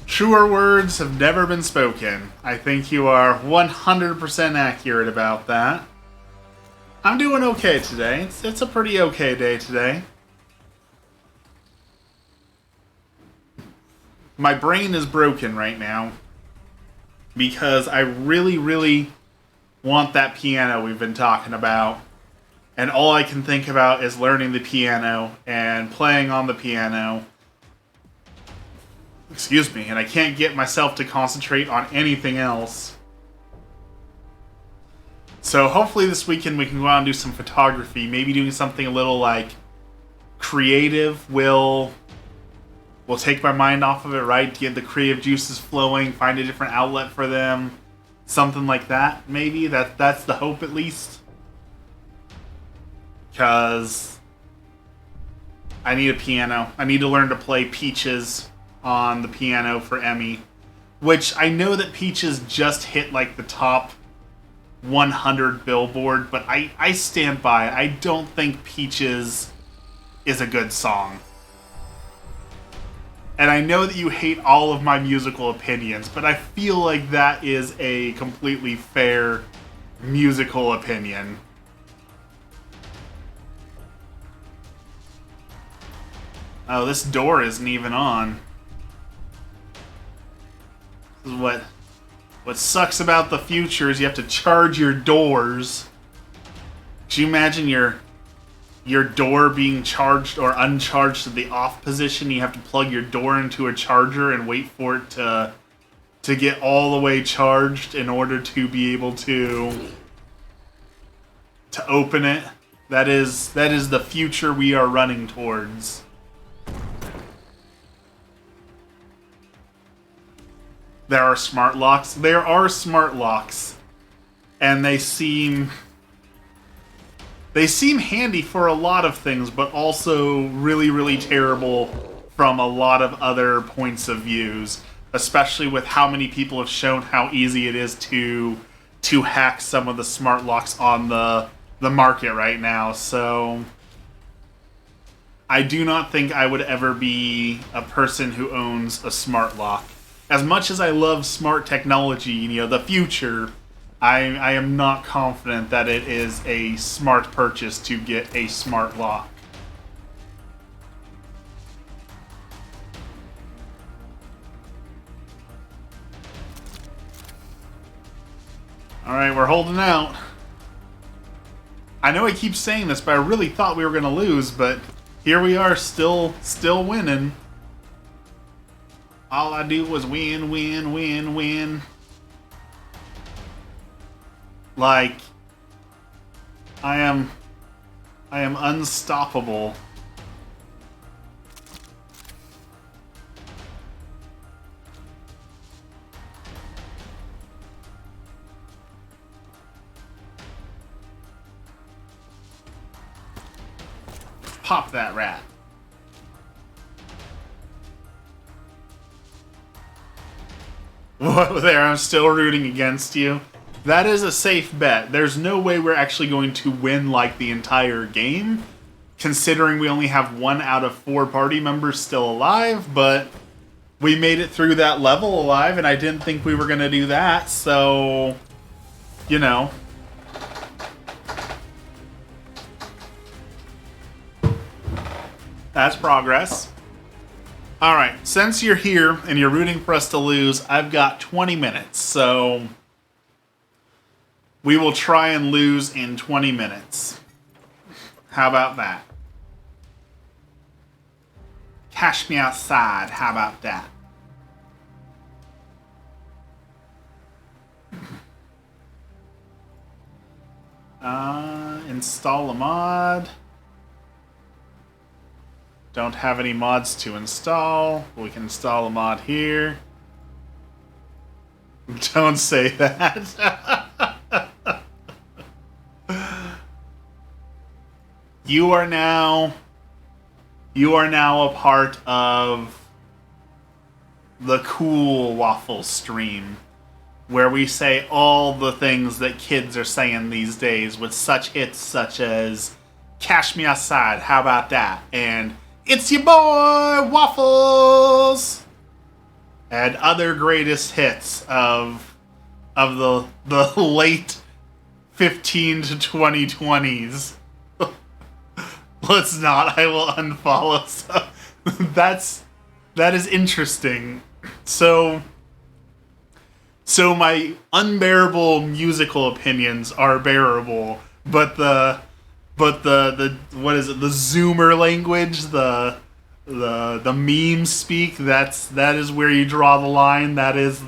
Speaker 1: Truer words have never been spoken. I think you are 100% accurate about that. I'm doing okay today. It's a pretty okay day today. My brain is broken right now because I really, really want that piano we've been talking about. And all I can think about is learning the piano and playing on the piano. Excuse me, and I can't get myself to concentrate on anything else. So hopefully this weekend we can go out and do some photography. Maybe doing something a little like creative will take my mind off of it, right? Get the creative juices flowing, find a different outlet for them. Something like that, maybe. That's the hope at least. Because I need a piano. I need to learn to play Peaches on the piano for Emmy. Which I know that Peaches just hit like the top 100 Billboard, but I stand by it. I don't think Peaches is a good song. And I know that you hate all of my musical opinions, but I feel like that is a completely fair musical opinion. Oh, this door isn't even on. This is what sucks about the future is you have to charge your doors. Could you imagine your door being charged or uncharged to the off position? You have to plug your door into a charger and wait for it to get all the way charged in order to be able to open it. That is the future we are running towards. There are smart locks. There are smart locks. And they seem handy for a lot of things, but also really, really terrible from a lot of other points of views. Especially with how many people have shown how easy it is to hack some of the smart locks on the market right now. So I do not think I would ever be a person who owns a smart lock. As much as I love smart technology, the future, I am not confident that it is a smart purchase to get a smart lock. Alright, we're holding out. I know I keep saying this, but I really thought we were going to lose, but here we are, still winning. All I do was win, win, win, win. Like, I am unstoppable. Pop that rat. Whoa, there, I'm still rooting against you. That is a safe bet. There's no way we're actually going to win, like, the entire game, considering we only have 1 out of 4 party members still alive, but we made it through that level alive, and I didn't think we were going to do that, so, you know. That's progress. Alright, since you're here and you're rooting for us to lose, I've got 20 minutes, so we will try and lose in 20 minutes. How about that? Cash me outside, how about that? Install a mod. Don't have any mods to install. We can install a mod here. Don't say that. You are now a part of the cool waffle stream, where we say all the things that kids are saying these days with such hits such as Cash Me Outside, how about that? And It's Your Boy Waffles! And other greatest hits of the late 15 to 2020s. Let's not, I will unfollow. So that is interesting. So my unbearable musical opinions are bearable, but the what is it? The Zoomer language, the meme speak. That is where you draw the line. That is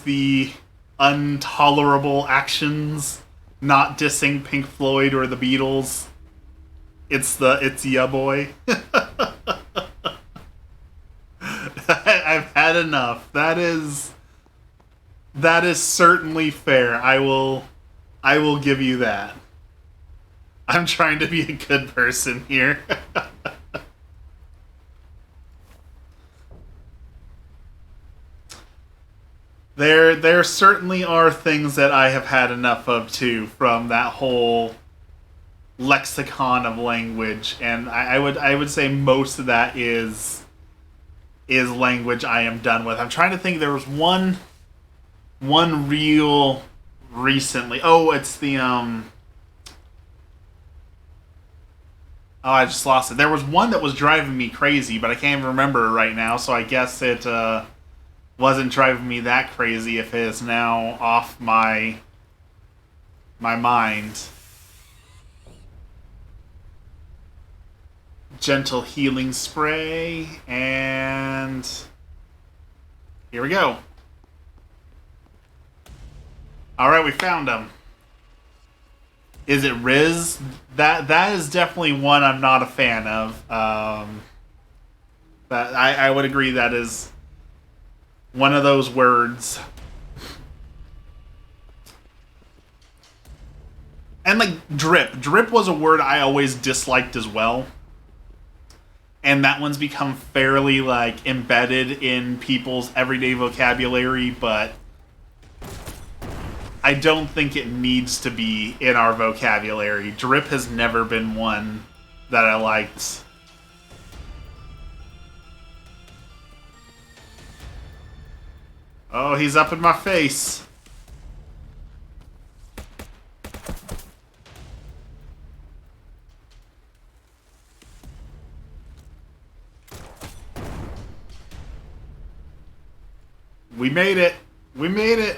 Speaker 1: the intolerable actions. Not dissing Pink Floyd or the Beatles. It's ya boy. I've had enough. That is certainly fair. I will give you that. I'm trying to be a good person here. There certainly are things that I have had enough of too, from that whole lexicon of language, and I would say most of that is language I am done with. I'm trying to think. There was one real recently. Oh, it's the Oh, I just lost it. There was one that was driving me crazy, but I can't even remember right now. So I guess it wasn't driving me that crazy if it is now off my mind. Gentle healing spray, and here we go. Alright, we found him. Is it Riz? That is definitely one I'm not a fan of. That I would agree that is one of those words. And like drip. Drip was a word I always disliked as well. And that one's become fairly like embedded in people's everyday vocabulary, but I don't think it needs to be in our vocabulary. Drip has never been one that I liked. Oh, he's up in my face. We made it. We made it.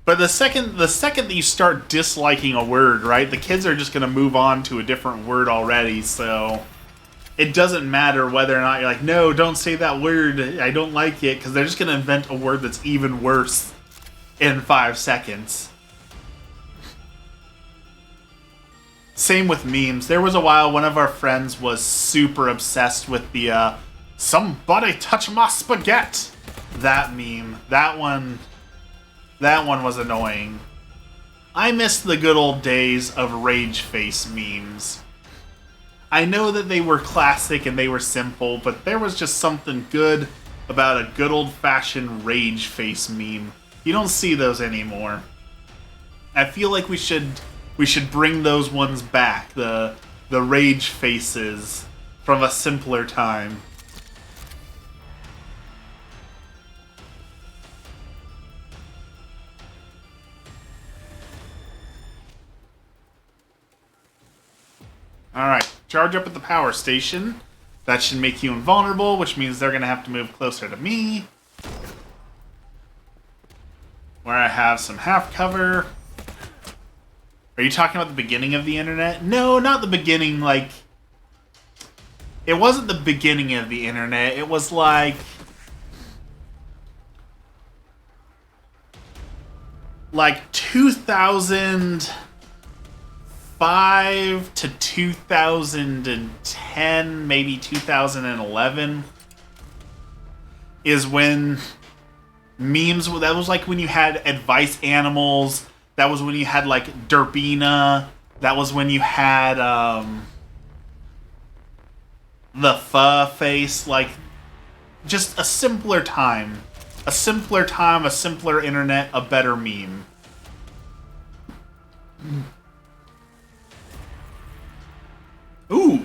Speaker 1: But the second that you start disliking a word, right, the kids are just going to move on to a different word already, so it doesn't matter whether or not you're like, no, don't say that word, I don't like it, because they're just going to invent a word that's even worse in 5 seconds. Same with memes. There was a while one of our friends was super obsessed with the, somebody touch my spaghetti, that meme. That one was annoying. I miss the good old days of rage face memes. I know that they were classic and they were simple, but there was just something good about a good old-fashioned rage face meme. You don't see those anymore. I feel like we should bring those ones back, the rage faces from a simpler time. Alright, charge up at the power station. That should make you invulnerable, which means they're going to have to move closer to me. Where I have some half cover. Are you talking about the beginning of the internet? No, not the beginning, like... It wasn't the beginning of the internet. It was like... Like 2005 to 2010, maybe 2011, is when memes... That was like when you had advice animals... That was when you had, like, Derpina. That was when you had, the pho face. Like, just a simpler time. A simpler time, a simpler internet, a better meme. Ooh!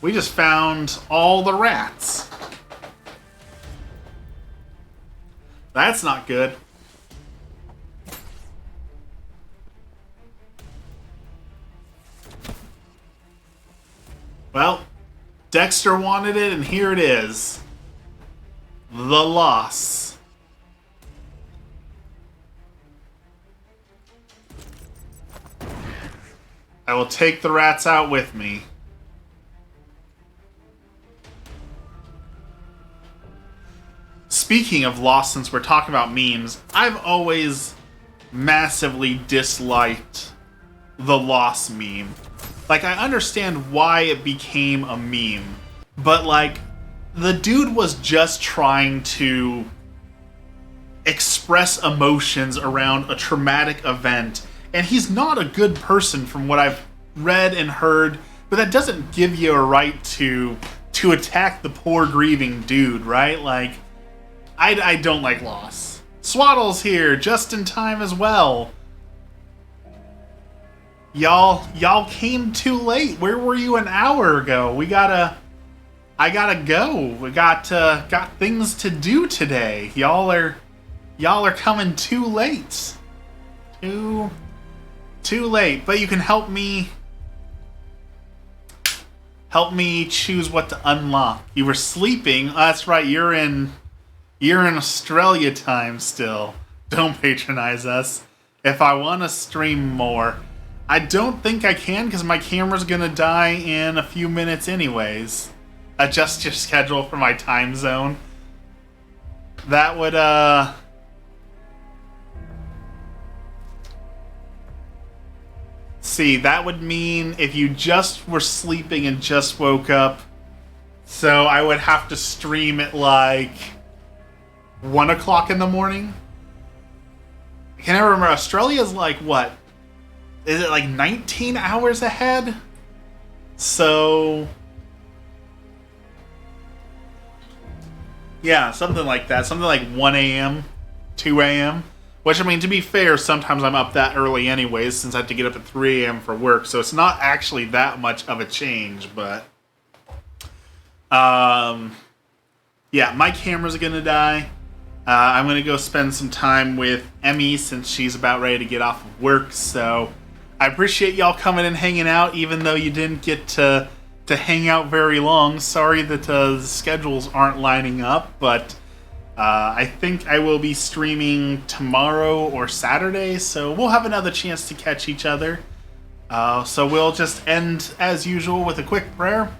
Speaker 1: We just found all the rats. That's not good. Well, Dexter wanted it, and here it is. The loss. I will take the rats out with me. Speaking of loss, since we're talking about memes, I've always massively disliked the loss meme. Like, I understand why it became a meme, but, like, the dude was just trying to express emotions around a traumatic event, and he's not a good person from what I've read and heard, but that doesn't give you a right to attack the poor grieving dude, right? Like, I don't like loss. Swaddle's here, just in time as well. Y'all came too late. Where were you an hour ago? I gotta go. We got things to do today. Y'all are coming too late. Too late. But you can help me choose what to unlock. You were sleeping. Oh, that's right. You're in Australia time still. Don't patronize us. If I want to stream more, I don't think I can because my camera's gonna die in a few minutes anyways. Adjust your schedule for my time zone. That would, see, that would mean if you just were sleeping and just woke up, so I would have to stream at like 1 o'clock in the morning? I can never remember. Australia's like, what? Is it like 19 hours ahead? So... yeah, something like that. Something like 1 a.m., 2 a.m. Which, I mean, to be fair, sometimes I'm up that early anyways, since I have to get up at 3 a.m. for work, so it's not actually that much of a change, but... yeah, my camera's gonna die. I'm gonna go spend some time with Emmy, since she's about ready to get off of work, so... I appreciate y'all coming and hanging out, even though you didn't get to hang out very long. Sorry that the schedules aren't lining up, but I think I will be streaming tomorrow or Saturday, so we'll have another chance to catch each other. So we'll just end, as usual, with a quick prayer.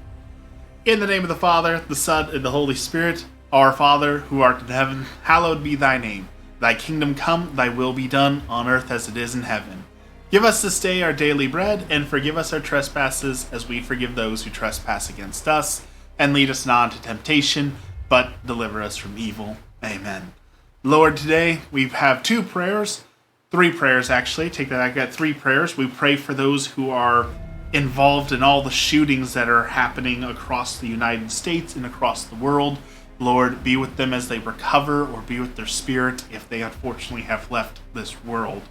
Speaker 1: In the name of the Father, the Son, and the Holy Spirit, our Father, who art in heaven, hallowed be thy name. Thy kingdom come, thy will be done, on earth as it is in heaven. Give us this day our daily bread, and forgive us our trespasses, as we forgive those who trespass against us. And lead us not into temptation, but deliver us from evil. Amen. Lord, today we have 2 prayers. 3 prayers, actually. Take that, I've got 3 prayers. We pray for those who are involved in all the shootings that are happening across the United States and across the world. Lord, be with them as they recover, or be with their spirit if they unfortunately have left this world.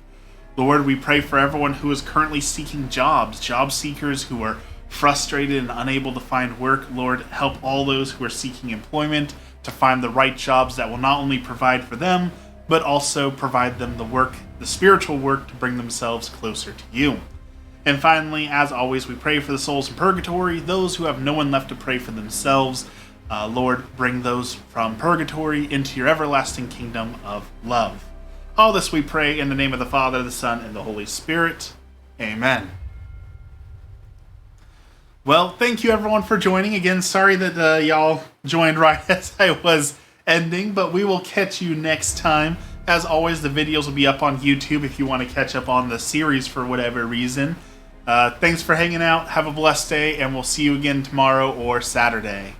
Speaker 1: Lord, we pray for everyone who is currently seeking jobs, job seekers who are frustrated and unable to find work. Lord, help all those who are seeking employment to find the right jobs that will not only provide for them, but also provide them the work, the spiritual work to bring themselves closer to you. And finally, as always, we pray for the souls in purgatory, those who have no one left to pray for themselves. Lord, bring those from purgatory into your everlasting kingdom of love. All this we pray in the name of the Father, the Son, and the Holy Spirit. Amen. Well, thank you everyone for joining. Again, sorry that y'all joined right as I was ending, but we will catch you next time. As always, the videos will be up on YouTube if you want to catch up on the series for whatever reason. Thanks for hanging out. Have a blessed day, and we'll see you again tomorrow or Saturday.